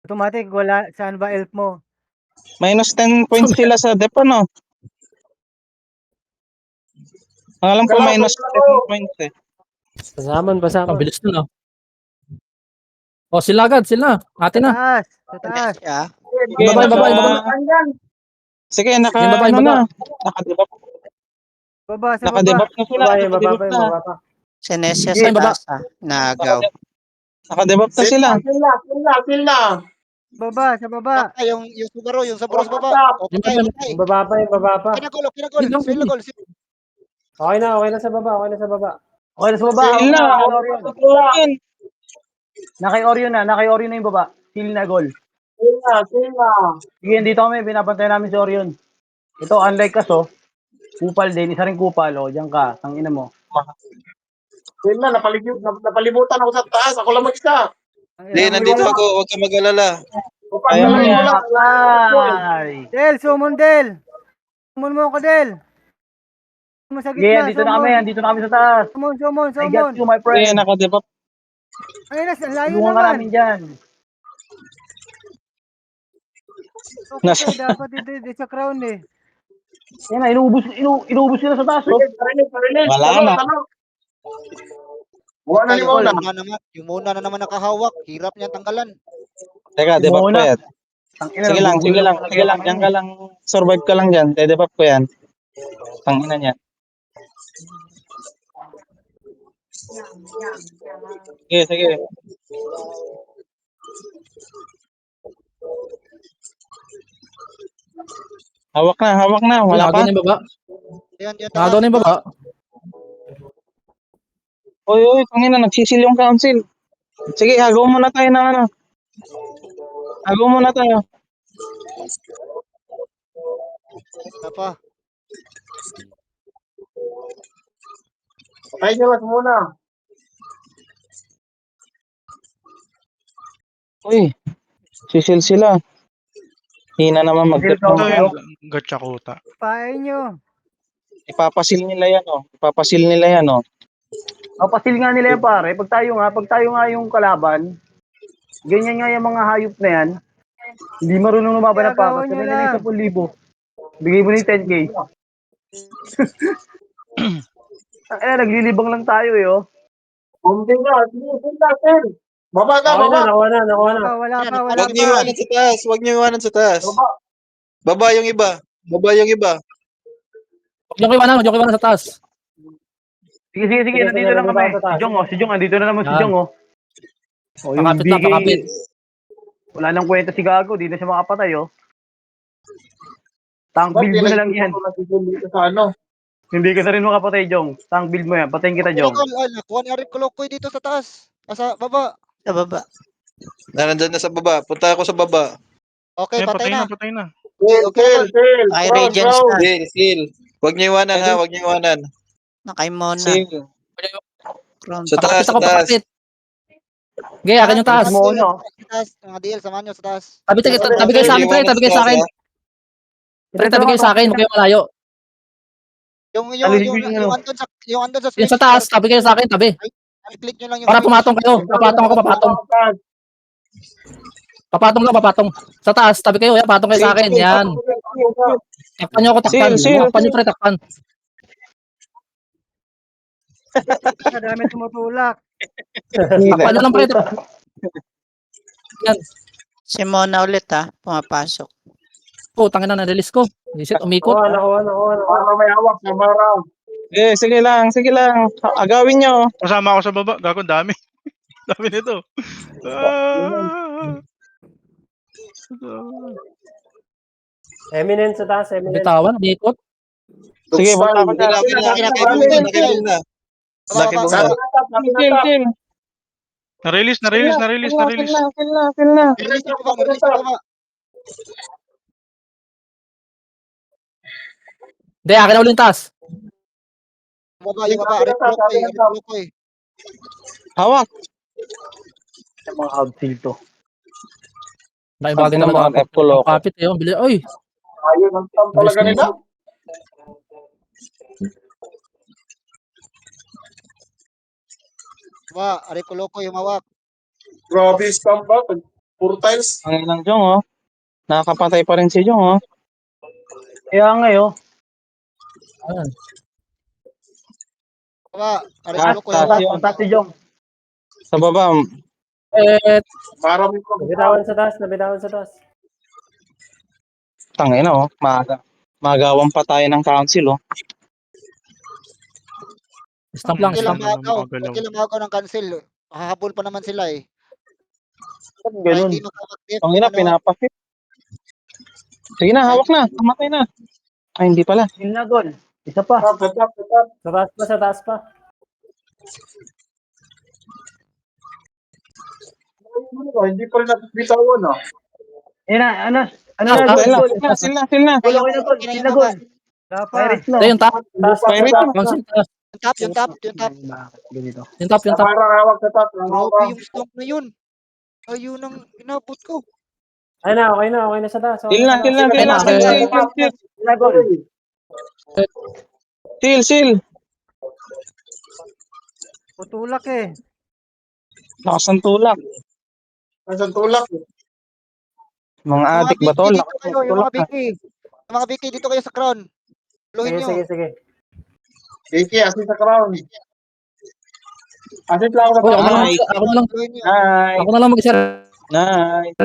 Automatic, wala. Saan ba elf mo? Minus 10 points sila sa depo no. Ang alam ko minus 10 points eh. Pasaman. Ang bilis na, no? Oh, sila agad, sila. Atin na. Sa taas. Yeah. Sige, Baba. Sige, Yung baba, yung baba. Naka-debuff. Baba, sa baba. Naka-debuff na sila. Baba pa. Sinesha Sige, sa baba. taas Naagaw. Naka-debuff na sila. Kill na. Sa baba. Yung Subaru, yung Subaru sa baba. Yung Patay. Yung baba pa. Pinagol. Yun lang, Pinagol. Okay na sa baba. Okay, nasa baba. Seal na. Naka-Orion na yung baba. Seal na goal. Sila. Sige, dito kami, binabantayan namin si Orion. Ito, unlike kaso, kupal din, isa rin kupal, o, diyan ka, tangina mo. Sila, napalibutan ako sa taas. Ako lang mag-isa. Hindi, nandito ako. Huwag ka mag-alala. Kaya mo yan. Patay! Del, summon Del. Summon mo ako Del. Summon mo sa Sige, gitna, andito na summon. kami, andito na kami sa taas. Summon. I got you, my Sige, friend. nakadevelop. Ay, ang layo Tulungan ka naman. namin dyan. Okay, tayo dapat dito sa crown eh. Yan na, inuubos sila sa taas, oh. Parinig. Wala na. Buwan na ni Yung Mona. muna naman, yung muna na naman nakahawak. Hirap niyan tanggalan. Teka, debuff ko Muna. yan. Tangina, Sige lang. gugulo talaga Sige lang. yung Diyan ka lang. Survive ka lang dyan. Debuff ko yan. Tangina niya. Sige. Hawak na. Wala pa. Nagawa na yung baba. Yan, Nagawa na yung baba. Uy, tangina. Nagsisil yung council. Sige, hagaw muna tayo ng ano. Hagaw muna tayo. Wala pa. Patay niyo mas muna. Uy, sisil sila. Hina naman Sisil Ito ka. mag-death. yung gatsakuta. Pahay nyo. Ipapasil nila yan, oh. Papasil nga nila yan, pare. Pag tayo nga yung kalaban, ganyan nga yung mga hayop na yan. Hindi marunong lumaban ng Gagawa pakas. niyo Sabi nila lang. yung 10,000. Bigay mo na yung 10K. Naglilibang lang tayo eh, oh. Bumbi na. Sige. Baba ka, Okay na, baba. nakuha na. Wala Yan, pa. Huwag niyo iwanan sa taas. Huwag niyo iwanan sa taas. Baba yung iba. Huwag niyo kiwanan sa taas. Sige. Nandito lang kami. Si Jong, andito na naman si Yan. Jong, oh. Oh, yung Pakapit lang, BK, pakapit. wala nang kwenta si Gago. Di na siya makapatay, oh. Tank build mo na lang yan. Dito sa ano. Hindi ka na rin makapatay, Jong. Tank build mo yan. Patayin kita, Jong. Nakuha ni Arif Kolokoy dito sa taas. Sa baba. Sa baba. Nandyan na sa baba. Punta ako sa baba. Okay, patay na. Patay na. Kill. Ay, Crown. Regents na. Seal. Huwag niyo iwanan ha. Huwag niyo iwanan. Nakaimona. Sige. Crown. Sa taas, Pakapit ako, pakapit. Okay, akin yung taas. Mo, no? Sa taas. Mga DL, samahan nyo sa taas. Tabi kayo sa akin, pre. Tabi kayo sa akin. Pre, tabi kayo sa akin. Huwag kayo malayo. Yung andun sa switch. Yung sa taas, tabi kayo sa akin, tabi. Click nyo lang yung Para switch. pumatong kayo. Papatong. Sa taas, tabi kayo. Yan, patong kayo sa akin. Yan. Takpan nyo ako, takpan. Seal. Takpan nyo, pre, takpan. Kadami tumutulak. Takpan nyo lang, pre. Yan. Si Mona ulit ha. Pumapasok. Oh, tangin na, na-release ko. Isit, umikot. Nakuha. Para may hawak sa maraw. Sige lang. Agawin nyo. Kasama ako sa baba. Gago, dami. Dami nito. Ah. Eminent sa taas, Eminent. Bitawan, umikot. Sige, baka ako dyan. Nakibong na. Kill. Na-release. Kill na. Release sa baba. Hindi, akin na ulit yung taas. Yung baba. Arif Kolokoy. Hawak. Yung mga outfield to. Dahil bagay Ang talaga. mga F ko loko. Kapit eh. Bili, oy. Ayun ang tam talaga nila. Arif Kolokoy yung hawak. Grabe, scam ba? Puro tiles. Ang ilang Jong, oh. Nakakapatay pa rin si Jong, oh. Kaya nga, oh. Ayan. Arif Ah, Kolokoy taas hawak. yun. Taas si Jong. Sa baba. Para may Nabitawan sa taas. Tangina, oh. Magawang pa tayo ng council, oh. Stamp lang, Huwag stamp. kailang magaw ng cancel. Hahabol pa naman sila eh. Ganun. Hindi makapag-dip. Tangina, pinapakit. Sige na, hawak na. Tumatay na. Ay, hindi pala. Yun na, gol. Isa pa. Sa taas pa. Hindi pa rin nabitawan ah. Yan na, ano na, Ah, gol. Sil na. Gol, okay na, gol. Sila, gol. Dapat. Pirates na. Yung top. Pirate na. Council taas. Yung top. Yung top. Parang hawak sa top. Grabe yung stomp na yun. Ayun ang inabot ko. Ay na, okay na sa taas. Sil na. Sila, gol. Sil. Putulak eh. Lakas ng tulak. Nasaan tulak? Mga adik ba to? Biki, Lakas dito kayo, ng yung tulak mga Biki. Yung mga Biki, dito kayo sa crown. Luhin nyo. Sige. Iki, asin sa crown. Asin lang ako sa Uy, ako na lang. Nice. Ako na lang. Luhin nyo. Nice. Ako na lang mag-isa. Nice.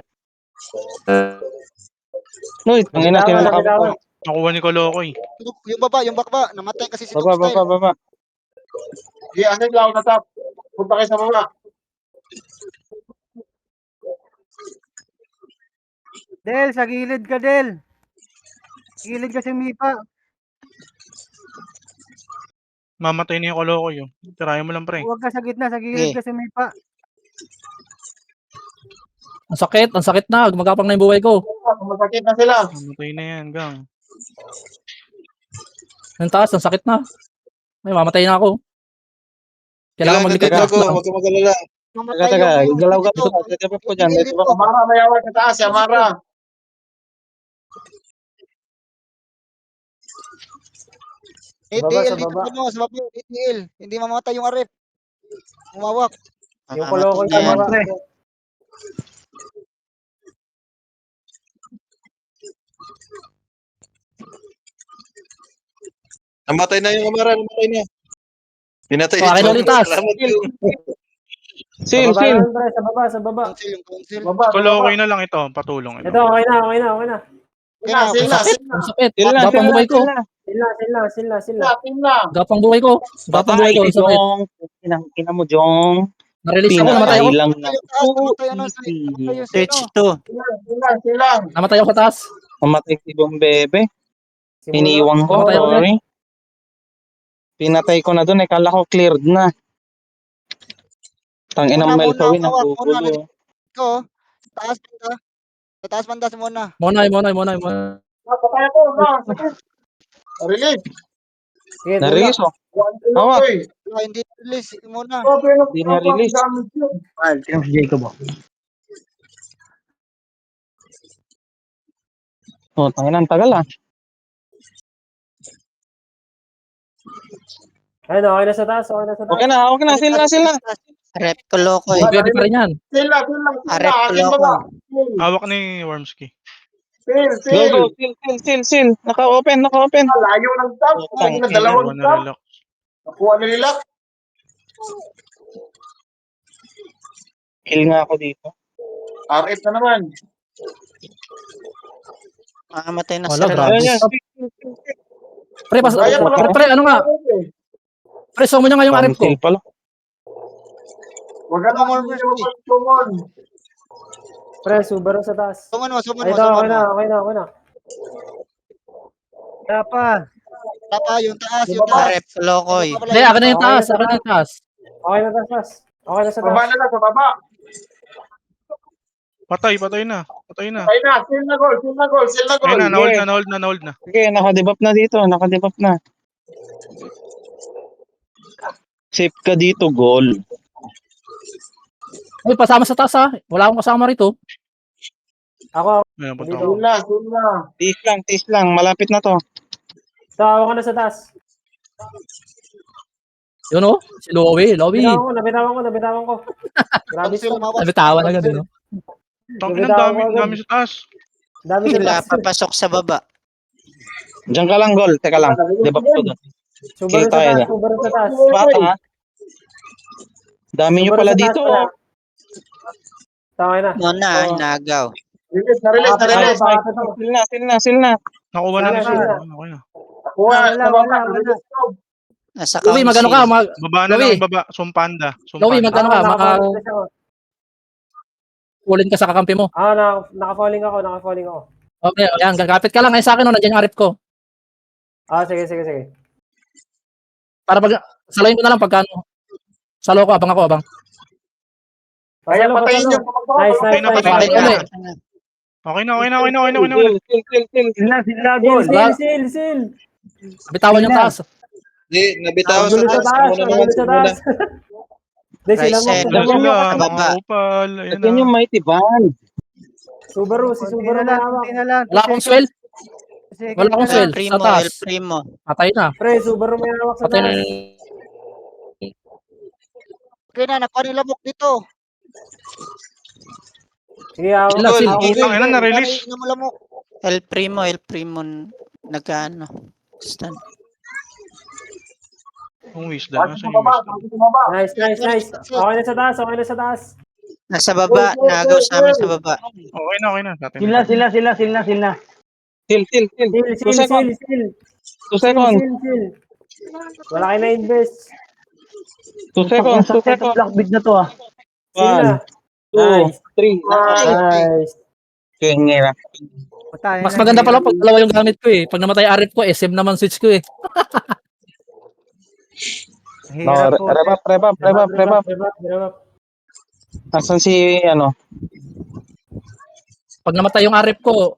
Uy, tangina sila nakababa. Nakuha ni Kolokoy. Yung baba, yung bakba. Namatay kasi si Baba. Dog Style. Iki, asin lang ako sa top. Punta kayo sa baba. Del, sa gilid ka, Del. Gilid ka si Mipa. Mamatay na yung Kolokoy. Oh. Tirayan mo lang, pre. Huwag ka sa gitna, sa gilid ka si Mipa. Ang sakit na. Gumagapang na yung buhay ko. Masakit na sila. Mamatay na yan, gang. Yung taas, ang sakit na. Ay, mamatay na ako. Kailangan maglikod Kailangan taas lang. Huwag ka magalala. Mamatay Taga, yung galaw-galaw. Gagabap ko dyan. Dito. Amara, may awal sa taas. Si Amara. ATL Sa dito baba. sa baba. ATL. Hindi mamatay yung arep. Umawak. Yung Kolokoy sa Mamamatay na yan. baba. Namatay na yung Amara. Namatay na. Pinatay ni Okay, Chong. Lolitas. Salamat yung... Sa baba naman, pre. Sa baba. Council, yung council. Baba, Kolokoy na lang ito. Patulong ito. Ito, okay na. Sil na. Ang sakit. Sila Gapang buhay ko. Sila. Gapang buhay ko. Gapang buhay ko. Ang sakit. Jong. Ina mo, Jong. Na-release ako. Namatay ako. Pinatay lang na. Namatay ano sa namatay yung Switch sino. 2. Sila. Namatay ako sa taas. Namatay si Bong Bebe. Iniwan ko. Namatay ako Sorry. Pinatay ko na doon. Kala ko cleared na. Tangina Muna, Melkawin ang hawak muna. gugulo. Ikaw, sa taas banda. Sa taas banda si Mona. Monay. Patay ako. Release. Sige, Na-release oh. Hawak. Wala, hindi release si Mona. Hindi na-release. Si Jacob. Oh, tangina ang tagal ah. Ayun, okay na sa taas. Okay na. Sila. Rep Kolokoy. Pwede pa rin yan. Sila. Arep Akin baba. Hawak ni Wormski. Go. Sil. Naka-open. Layo ng top. Tang ina. Dalawang Nakuha na top. relax. Nakuha na nila. Kill nga ako dito. RF na naman. Mamamatay na Wala, sila. grabe. Ayun yan. Pre, Kaya pala. pre, ano nga? Pre, mo nyo nga yung arip ko. Pang-kill pala. Huwag ka na tumon. Pre, Subaru sa taas. Suman mo. Ay, ito, okay na. Dapat. Tapa, yung taas. Rep Kolokoy. Hindi, akin na yung taas. Okay na sa taas. Baba na lang sa baba. Patay na. Patay na. Seal na goal. Ayun na, na-hold na. Sige, naka-debuff na dito. Safe ka dito, goal. Uy, pasama sa taas ha. Wala akong kasama rito. Ako, Ayun, punta dito. ako. Seal na. Tis lang. Malapit na to. Ito, ako ka na sa taas. Yun o. Si Lowy. Nabitawan ko. Grabe Council, siya. umawak. Nabitawan agad no. Tangin ang dami sa taas. Dami sa Sila taas. papasok sa baba. Diyan ka lang, goal. Teka lang. Debuff ko doon. Subaru Kita yun. sa taas. Bata ha. Dami nyo Subaru pala sa taas dito. pala. Tama na. Muna, inagaw. Na-release. Sil na. Nakuha na ni Sana, Sir. sana. Okay na. Kuha. Wala. Nasa Lowy, magano ka? council. Baba na lang, baba. Sumpanda. Lowy, magano ka? Kulin ka sa kakampi mo. Naka-falling ako. Okay, ayan. Gagapit ka lang. Ay sa akin o. Nandiyan yung arip ko. Sige. Para pag... Salayin ko na lang pagkano. Salo ko. Abang. Kaya Pasalo, patayin pasalo. nyo. Nice, Okay na, nice, patay nice. na. Patay. Okay na. Sila, sila, Sil, gol. sil. Bitawan yung Sila. taas. Di, nabitaw sa Magulo sa taas. taas, Muna naman, magulo sa muna. taas. Hindi, sila mo, Ryzen. sila Ano mo. sila, Sa mga baba. opal. Ayun Yan yung na. mighty band. Subaru, si Konti Subaru na lang, malawak. konti na lang. Wala akong swell. Wala akong El swell. Sa Primo, taas. El Primo. Patay na. Pre, Subaru malawak sa Patay na. taas. Okay na, nakuha nila book dito. Sige, hawak. Sila, sil. Hawak. Putang ina, na-release. Ina mo lamok. El Primo nagkaano. Stun. Yung wisdom. Bakit Nasaan yung tumaba? wisdom? Bakit tumaba? Nice. Okay na sa taas, okay na sa taas. Nasa baba. Nagaw sa amin sa baba. Okay na. Natin. Sila. Till. Sil. 2 seconds. 2 seconds. Sil. Wala kayo na-invest. 2 seconds. 2 Sakit ang seconds. blackbit na to ah. Sil na. 1, 2, Nice. 3. Nice. Kengera. Mas maganda pala pag dalawa yung gamit ko eh. Pag namatay Arif ko, SM naman switch ko eh. No, rev up. Nasaan si ano? Pag namatay yung Arif ko,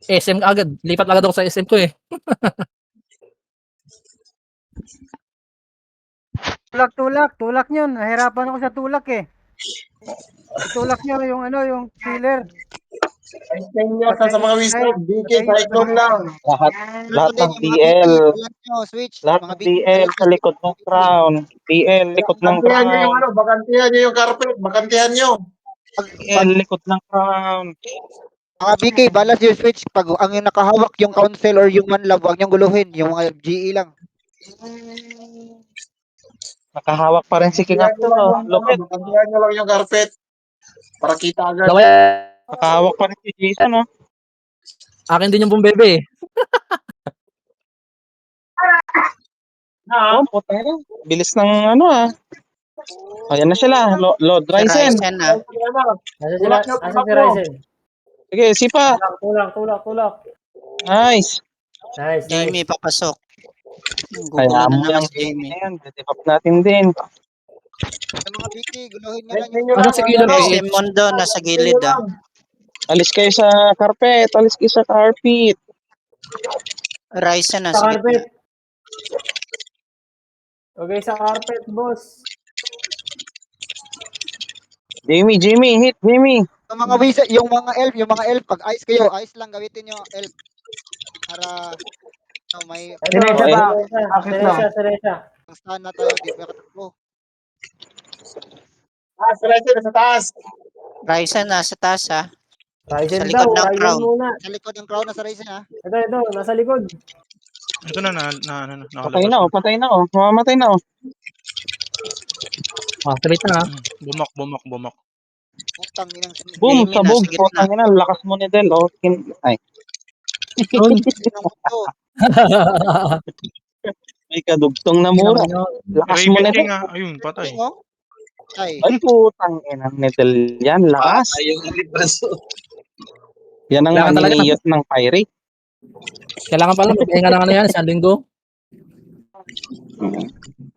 SM agad. Lipat agad ako sa SM ko eh. Tulak nyo. Nahirapan ako sa tulak eh. Tulak nyo yung yung killer. Explain nyo sa mga wisdom. BK, Cyclone lang. Lahat ng Mga DL. BK, balan nyo, switch. Lahat Mga ng BK, DL balan sa likod ng crown. DL, likod ng Bakantihan nyo yung crown. bakantihan nyo yung carpet. Bakantihan nyo. DL, likod ng crown. Mga BK, balance yung switch. Pag ang yung nakahawak yung council or yung man love, huwag niyong guluhin. Yung mga GE lang. Nakahawak pa rin si King Arthur. Lupit. Bakantihan nyo lang yung carpet. Para kita agad. Dalawa Nakahawak pa rin si Jason. akin din yung bumbebe eh. Oh, puta na. Bilis ng Ayan na sila. Lord Ryzen. Ryzen na. Asa si Ryzen? Sige, sipa. Tulak. Nice. Nice. Jamie papasok. Kaya Gugulo na mo naman yung si Jamie. Ayan, detip natin din. Sa mga BK, guluhin nyo lang yung Ano si Killer Si PH? Mondo nasa gilid ah. Alis kayo sa carpet. Ryzen Sa nasa gitna. carpet. Okay, sa carpet, boss. Jamie, hit, Jamie. Yung mga wizard, yung mga elf, pag ice kayo, ice lang gamitin nyo elf. Para may Sinesha Okay. pa. Akit lang. Sinesha. stun na tayo, di ba katakbo. Sa taas. Ryzen nasa taas ah. Ryzen Sa likod daw. ng Ryzen crown. muna. Sa likod ng crown na sa Ryzen ha. Ito. Nasa likod. Ito na, Patay nakalabas. na, Mamamatay na, Activate na ha. Bumak. Putang inang Boom, Jamie sabog. nasa gitna. Putang ina, lakas mo ni Del. Ay, ng mundo. may kadugtong na mura. Lakas mo Raven ni King Del. ah. Ayun, patay. Tingko. Ay, Ay, putang ina ni Del. Yan, lakas. Ayun ang libraso. Yan ang Kailangan talaga. maniniyot ng pirate. Kailangan pala magpahinga ng yan, isang linggo.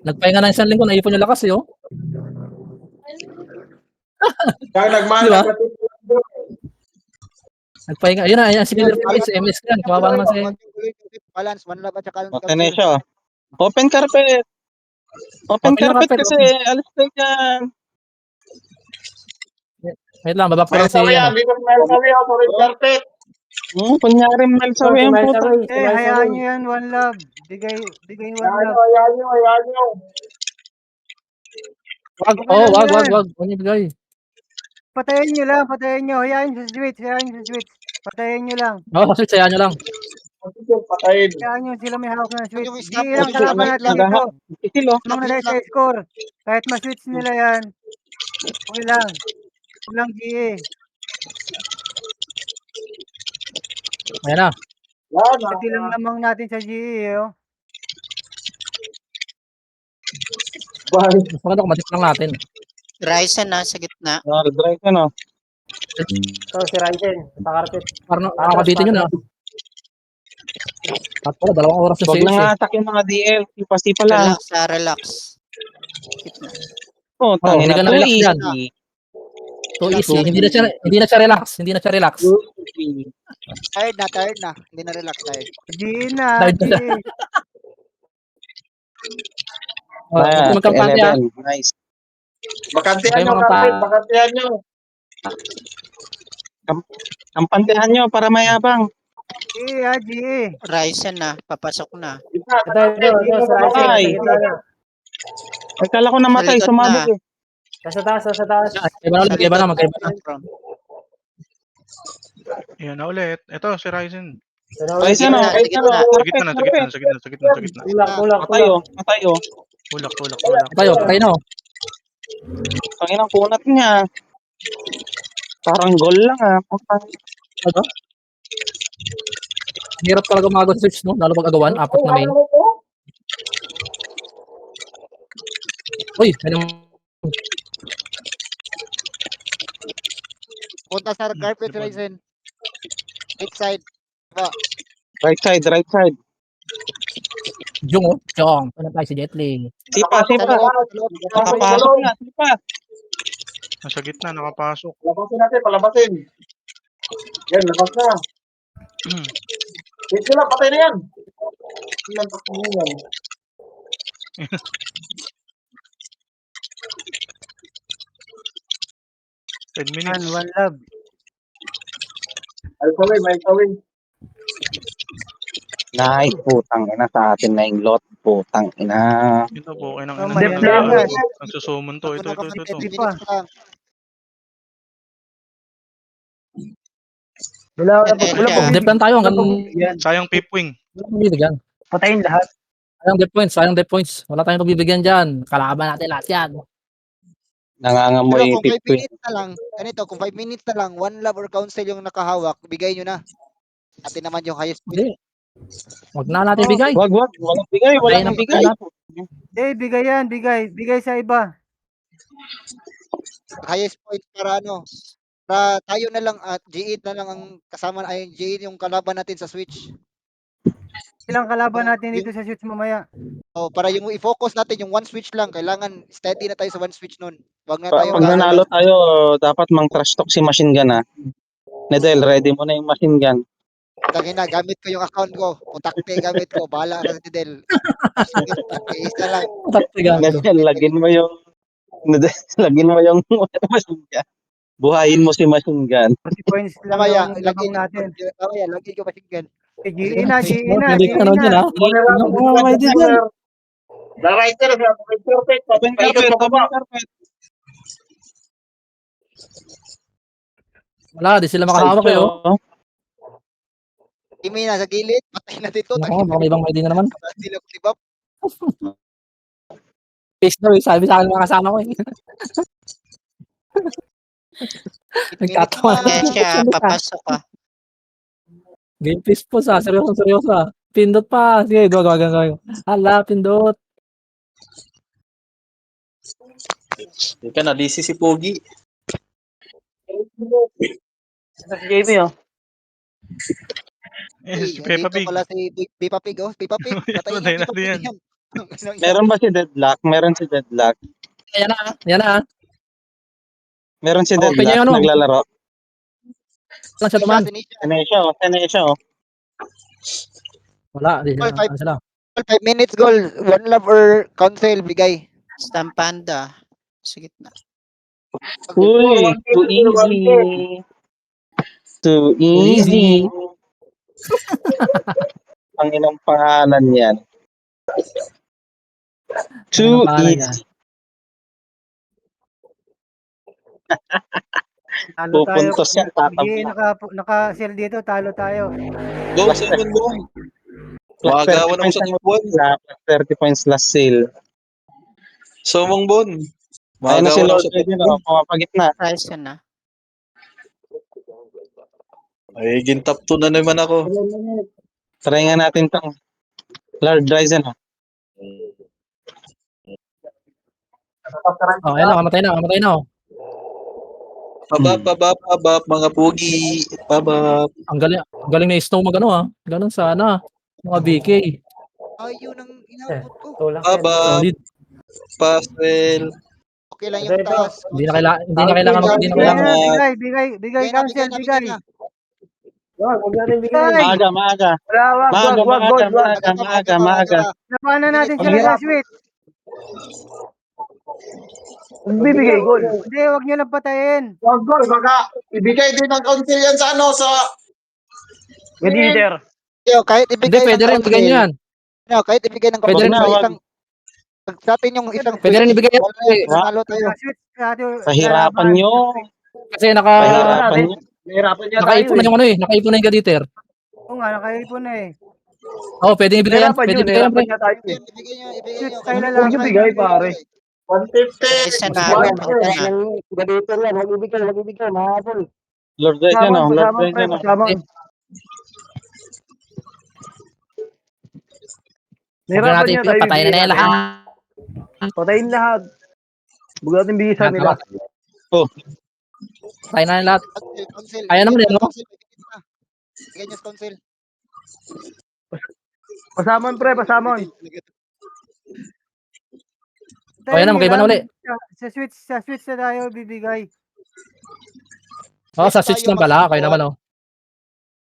Nagpahinga ng isang linggo, naipon yung lakas eh oh. Kaya nagmahal Di ba? ng katip. Nagpahinga. Ayun, si Killer PH, MS yan. Kawawa naman si... balance, one love at saka Okay na siya. Open carpet. Open Open na carpet carpet, kasi alis tayo dyan. Wait lang, babap ko lang si... Dito sa red carpet. Kunyari mal sa Si ang Miles puta. away. Si Miles Hayaan away. nyo yan, one love. Bigay one Ayan love. nyo. Wag. Okay lang yan. Wag. Huwag niyo bigay. Patayin nyo lang, Hayaan nyo sa switch. Patayin nyo lang. Switch, sayaan nyo lang. Patayin. Hayaan nyo sila may hawak ng switch. Yung Di stop, lang yung kalaban stop natin lang. dito. Itil oh. Nung nalay sa score. Kahit ma-switch nila yan. Okay lang. Huwag lang GA. Ayan na. Pati lang lamang natin sa GA oh. Mas maganda kung matik lang natin. Ryzen nasa gitna. Drive ka no. Ito, si Ryzen. Sa carpet. Parang nakakabitin yun ah. At pala, 2 oras yung Huwag sales lang eh. atak yung mga DL. Sipa lang. Relax. Gitna. Oh, tangin hindi na ka too na-relax dyan. easy. Too easy. Hindi na siya relax. Hindi na siya relax. Too easy. Tired na. Hindi na relax, tired. GE na, Tired na siya. GE. Ayan, Magkampante 11. Nice. Bakantihan Okay, nyo, mga kapit. Bakantihan nyo. Kampantehan nyo para mayabang. GE ha, GE. Ryzen na, papasok na. Isa, Ito, sa Ryzen, nasa Ay. gitna na. Ay, kala ko namatay, Sa likod sumabog na. eh. Nasa taas, nasa taas. Magkaiba na, magkaiba na. Yan na ulit. Ito, si Ryzen. Ay, Sa ano? gitna, Ay, sa gitna. ano? Sa Perfect, gitna, sa gitna, perfect. sa gitna, sa gitna, sa gitna. Tulak. Patay oh, patay oh. Tulak. Tayo, no. Tangin ang kunat niya. Parang goal lang ah. Ano? Ang hirap talaga mag switch, no? Lalo pag agawan, apat na main. Uy, Punta sa carpet, Ryzen. Right side. Diba? Right side. Jung, oh. Jung. Ano tayo si Jetli? Sipa. Sa loob. Nakapasok na, sipa. Nasa gitna, nakapasok. Palabasin natin, palabasin. Yan, labas na. Hit nyo lang, patay na yan. Yan, patay na yan. Ten Man, minutes. one love. Alpawin, may alpawin. Nice, putang ina sa atin na yung lot. Putang ina. Ito po, ay nang Oh, ina mali nila na yan. nagsusumon to. Ito. Minutes lang. Wala Yeah. Dep lang tayo hanggang yan. Sayang pipwing. wala pagbibigyan. Patayin lahat. Sayang dep points. Wala tayong pagbibigyan dyan. Kalaban natin lahat yan. Pero Nangangamoy kung 5 pipwing. minutes na lang, ganito, kung 5 minutes na lang, one love or council yung nakahawak, bigay nyo na. Atin naman yung highest point. Hindi. Huwag na natin bigay. Walang bigay, Patayin walang ang bigay. Bigay yan, bigay. Bigay sa iba. Highest point para ano, para tayo na lang at G8 na lang ang kasama ay G8 yung kalaban natin sa Switch. Ilang kalaban natin dito sa shoots mamaya. O para yung i-focus natin yung one switch lang, kailangan steady na tayo sa one switch nun. Wag na tayo Pag nanalo tayo, dapat mang trash talk si machine gun ah. Nedel, ready mo na yung machine gun. Tangin na, gamit ko yung account ko. Putakte gamit ko. Bahala ka sa Del. Isa lang. Nedel, lagin mo yung machine gun. Buhayin mo si machine gun. 40 points lang Mamaya, yung lagi labang natin. Mamaya, lagi ko pasiggan. GE na. Hindi ka naman dyan, ha? May dyan. The writer, perfect. Paikot pa ba? Wala, di sila makahawak eh, oh. Kimi na sa gilid. Patay na dito. Naku, baka may ibang may din na naman. Sila ko tibap. Face daw, sabi sa akin mga kasama ko eh. Nagtatawa. Kaya siya, papasok ka. Game face po sa, seryoso ah. Pindot pa. Sige, gawag. Hala, pindot. Teka na, DC si Pogi. Ito si JB oh. Si Peppa Pig. Pala si Peppa Pig. Oh, Peppa Pig. Patayin Patay na natin Peppa yan. Pig yan. Meron ba si Deadlock? Meron si Deadlock. Yan na. Meron si Okay, Deadlock ano? naglalaro. Lang siya tuman. Sinesha oh. Wala, di Goal, ano sila. 5 minutes goal. One love or council. Bigay. Stampanda. Sa gitna. Uy, too easy. Too easy. Ang inang pangalan yan. Too easy. Talo tayo. Pupuntos yan, GE tatabla. naka-sell dito, talo tayo. Go, Simon, go. Makagawan ako sa top 1. 30 points last sale. Somong Bon. Ayun na si Makagawan ako Lord sa top Edwin, oh, pumapagit na. Ryzen na. 1. Ay, gintap 2 na naman ako. Try nga natin tong Lord Ryzen. Oh. Oh, ayun na, kamatay na. Pabab, mga Pogi. Pabab. Ang galing na snow magano ah. Ganun sana. Mga BK. Ay, yun ang inabot ko. Tulak yan. Pabab. Solid. Pastel. Okay lang Ito, yung ito. taas. Hindi na kailangan Bigay, cancel, bigay. Huwag natin bigyan. Bigay! Maaga. Wala, wag. Maaga. Labanan natin sila sa switch. Bibigay gol. Hindi, wag nyo lang patayin. Wag gol, baka ibigay din ng council yan sa ano, sa... Mediter. Yo, kahit Hindi, ibigay pwede ng rin, bigyan nyo yan. No, kahit ibigay ng Pwede council, rin, wag. isang sa atin yung isang Pwede rin ibigay. wala yan, nanalo tayo. Sa switch natin. Pahirapan nyo. Kasi Pahirapan nyo. Nahirapan niya tayo nakaipon na yung ano eh. Nakaipon na yung gaditer. Oo nga, nakaipon na eh. Oo, pwede ibigay yan. Nahirapan Pwede yun, ibigay yan, nahirapan pre. niya tayo eh. Ibigay nyo. Switch Kahit tayo na Huwag lang. niyo bigay, pare. 150. Raisen na. One. Gaditor yan. Huwag ibigay. Mahabol. Lord guys yan o. Lord Kasama, guys pre, yan o. kasama. Huwag Nahirapan natin niya ipin. tayo. Patayin na bibigyan yan lahat. natin. Patayin lahat. Huwag natin bigisan nila. Patayin na yan lahat. council. Kaya naman yan, no? Ibigay nyo sa council. Pasamon, pre, pasamon. O yan na, magkaiba na uli. Sa switch na tayo bibigay. Oo, sa switch lang pala. Kayo naman o.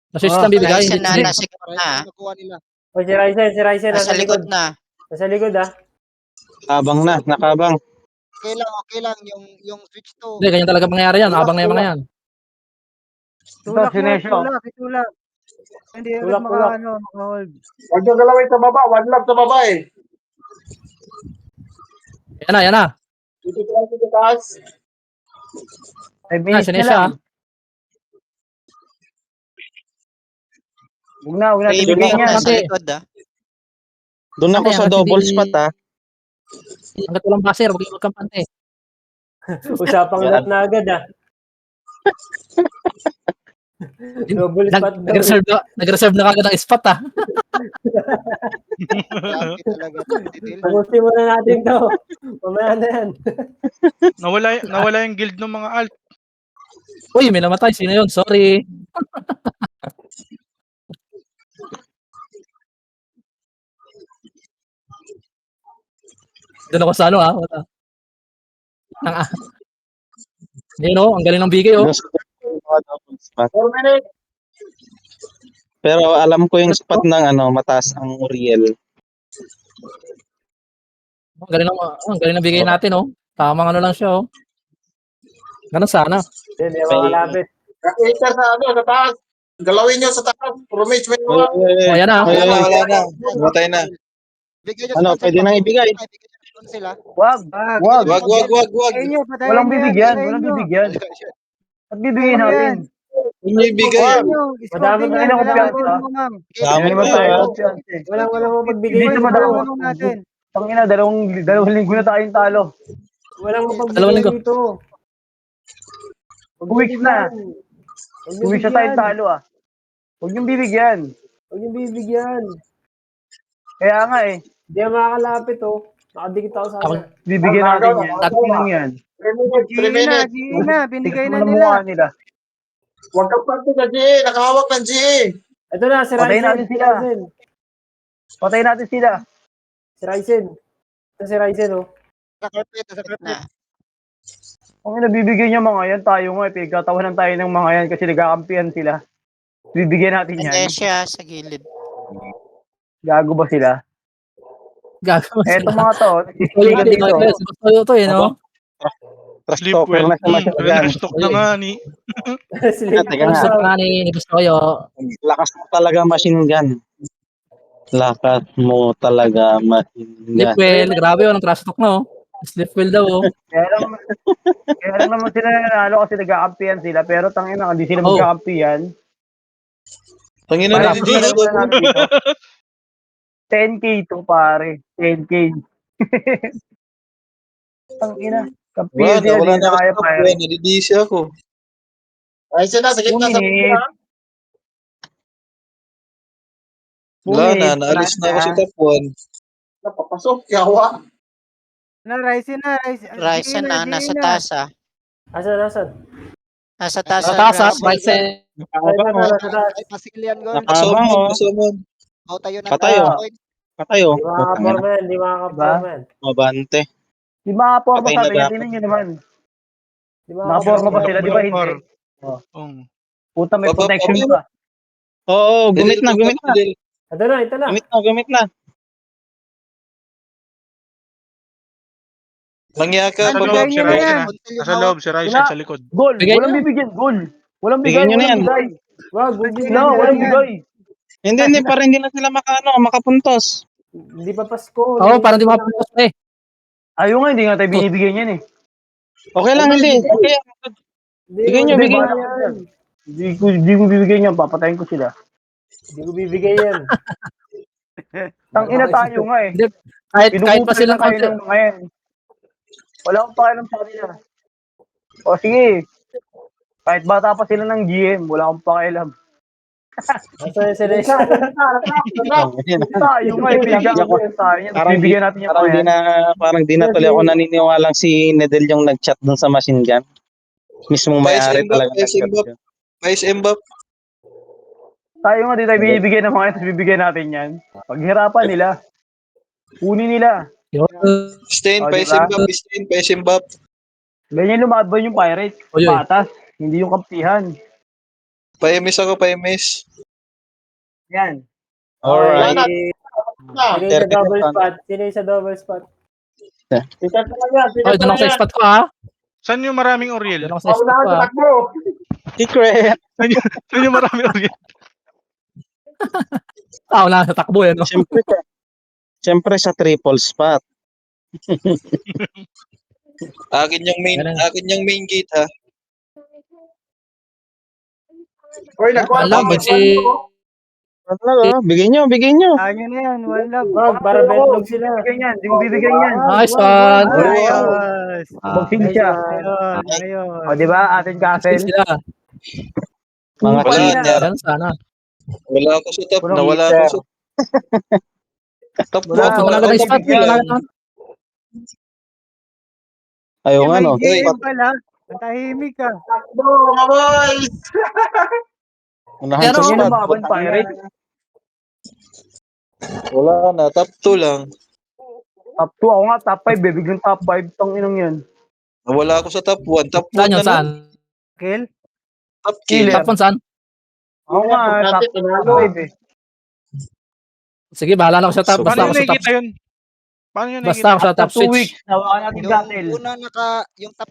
Sa switch lang bibigay. Raisen na. Hindi. Nasa likod na. Nakuha nila. O, si Raisen. Nasa likod na. Nasa likod, ah. Nakabang na. Nakabang. Okay lang yung switch to. Hindi, ganyan talaga mangyayari yan. Abang na yung mga yan. Tulak mo, Sinesyo. tulak. Hindi agad Tulak. maka-hold. Huwag nyo galawin sa baba. One love sa baba eh. Yan na. Dito ko lang sa taas. 5 minutes na Sinesya. lang. Huwag natin Raven bigyan yan. nasa likod, ah. Doon ako sa double spot ha. Hanggat walang baser, huwag kang pante. Usapang Yan. lot na agad, ah. Double spot daw. Nag-reserve na kagad ng spot ha. Grabe talaga. Detail. Tapusin muna natin to. Mamaya na yan. Nawala yung guild ng mga alt. Uy, may namatay. Sino yun? Sorry. Doon ako sa ano ha. Wala. Yun o, ang galing ng bigay o. Double spot. 4 minutes. Pero alam ko yung spot ng mataas ang Uriel. Ang galing ng bigay natin o. Tamang ano lang siya o. Ganun sana. Hindi, makalapit. Nakita sa ano, sa taas. Galawin nyo sa taas. Promage mo Oy, yung oy, oy. O, yan na. Oy, oy, oy. Wala na. Matay na. Ibigay nyo Ano, pwede nang ibigay. Ibigay nyo sa council, ha? Wag. Wag. Wag. Patayin nyo, patayin Walang nyo, bibigyan. patayin Walang nyo. bibigyan. At bibigyan Ano natin. Hindi niyo ibigay. Patayin nyo, Madami iskortin tayo nyo, ng kailangan kumpiyansa. ko mamang. Tama Yan naman tayo. tayo. Walang mapagbigay. Hindi naman Kailangan dalawa. natin. Tangina, dalawang linggo na tayong talo. Walang Dalawang mapagbigay linggo. dito. 2 weeks na. 2 weeks na tayong talo ah. Huwag niyong bibigyan. Huwag yung bibigyan. Kaya nga eh. Hindi ako makakalapit, oh. Nakadikit ako sa kanya. Bibigyan natin yan. Tatlong yan. 3 minutes. 3 minutes. GE na, binigay Tignan na mo ng nila. mukha nila. Huwag kang pati ka, GE. Nakahawak ng GE. Ito na, si Patayin Ryzen. natin sila. Patayin natin sila. Si Ryzen. Ito si Ryzen, oh. Sa carpet. Na. Kung nabibigyan niya mga yan, tayo nga eh. Pinagkatawanan tayo ng mga yan kasi nagkakampihan sila. Bibigyan natin yan. Sinesya sa gilid. Gago ba sila? Gagawin Eto sila. mga to, Hindi dito. Gusto to eh, no? Trash Sleep talker well. na siya yan. Stock na nga ni. Sleep. Teka Gusto nga. ko nga ni Gusto Toyo. Lakas mo talaga machine gun. Lakas mo talaga machine gun. Sleepwell. Grabe yun, ang trash talk na oh. Sleepwell daw oh. Kaya lang naman sila nanalo kasi nagkakampihan sila. Pero tangina, hindi sila Oh. magkakampihan. Tangina na ni Para- GE. 10K to pare. 10K. Tangina. Kampihan sila, Wala hindi na kaya na pare. ako. Nadidisi ako. Ay, sila. Sa gitna. Sa gitna. Wala na. Naalis na ako sa top 1. Napapasok. Yawa. Ryzen na. Ryzen na. Nasa taas, ah. Asan? Nasa taas. Sa taas ah, Ryzen. Nakabang oh. Nasa taas. Ay, pasigil yan, gol. Nakabang oh. Pasomon. Tayo na. Patayo. point. Patayo. Hindi makakaporma yan. Hindi makakaporma yan. Mabante. Di makaporma Patay sa na atin, dapat. tingnan nyo naman. Di ba? Nakaporma ba sila, di ba? Or, Hindi. Puta, may Baba, protection baba. pa. Oo, gumit na, gumit na. Ito na, ito na. Gumit na, gumit na. Mangyaka, nasa baba. loob si Bigay niyo na Ryzen yan. ah. Nasa loob si Ryzen sa likod. Gol, Bigay walang nyo. bibigyan, gol. Walang Bigyan bigay, nyo na walang yan. bigay. Wag, huwag Bigay bigyan No, nyo nila walang yan. bigay. Hindi, para hindi na sila makapuntos. Hindi pa Pasko. Oo, parang di makapuntos eh. Ayaw nga, hindi nga tayo binibigyan yan eh. Okay lang, hindi. Okay. Hindi, Bigyan nyo, wag bigyan bigyan nyo. yan. Hindi ko bibigyan yan, papatayin ko sila. Hindi ko bibigay yan. Tang ina tayo nga eh. Hindi, kahit pa silang tayo konti. ng mga yan. Wala akong pakialam sa kanila. O sige, kahit bata pa sila ng GM, wala akong pakialam. Nasa si Ryzen. Tayo nga, bigyan ko tayo niya. Parang di, Bibigyan natin yung parang mga di yan. na, parang di na tuloy ako naniniwalang si Nedel yung nag-chat dun sa machine gun. Mismong may-ari talaga nag-chat yun. Vice Mbap. Tayo nga, di tayo binibigyan ng mga yan, tapos bibigyan natin yan. Paghirapan nila. Kunin nila. Yun. Stain, Oh, Vice diba? Mbap. Stain, Vice Mbap. Ganyan lumaban yung Pirates. Oy, oy. Patas. Hindi yung kampihan. Pa-MS ako, pa-MS. Yan. Alright. Sino yung sa 30 double seconds. spot? Sino yung sa double spot? Ay, doon ako sa spot ko ha. Saan yung maraming Oriel? Doon ako sa spot ko ha. Secret. Saan yung maraming Oriel? Wala sa takbo eh. No? Siyempre sa triple spot. Akin yung main gate ha. Alam, si... Bigyan nyo, bigyan nyo. Tayo na yan. Wala. Wag, para betlog sila. Bibigyan yan. Hindi ko bibigyan yan. Nice one. Ayos. Magsin siya. Ayun. Ayun. O, di ba? Ating castle. Sila. Mga Wala cheater. na. Ganun sana. Wala ako sa top. Walang Nawala ako sa top. Wala, Wala ka ng spot. Wala ka ng... Ayaw nga no. May GM pala. Ang tahimik ka. Unahan sa Pero- spot. Lumaban Pirates. Wala na. Top 2 lang. Top 2. Ako nga, top 5. Bibigyan top 5. Tang inang yan. Nawala ako sa top 1. Top 1 Saan na yun? Saan? Kill? Top kill. Killer. Top 1 saan? Ako nga, top 5 eh. Sige, bahala na ako sa top. So, Basta Paano ako yung sa top. nakikita yun? Paano yung Basta nakikita? ako sa top After 2 switch. weeks, hawakan natin Yung battle. una yung top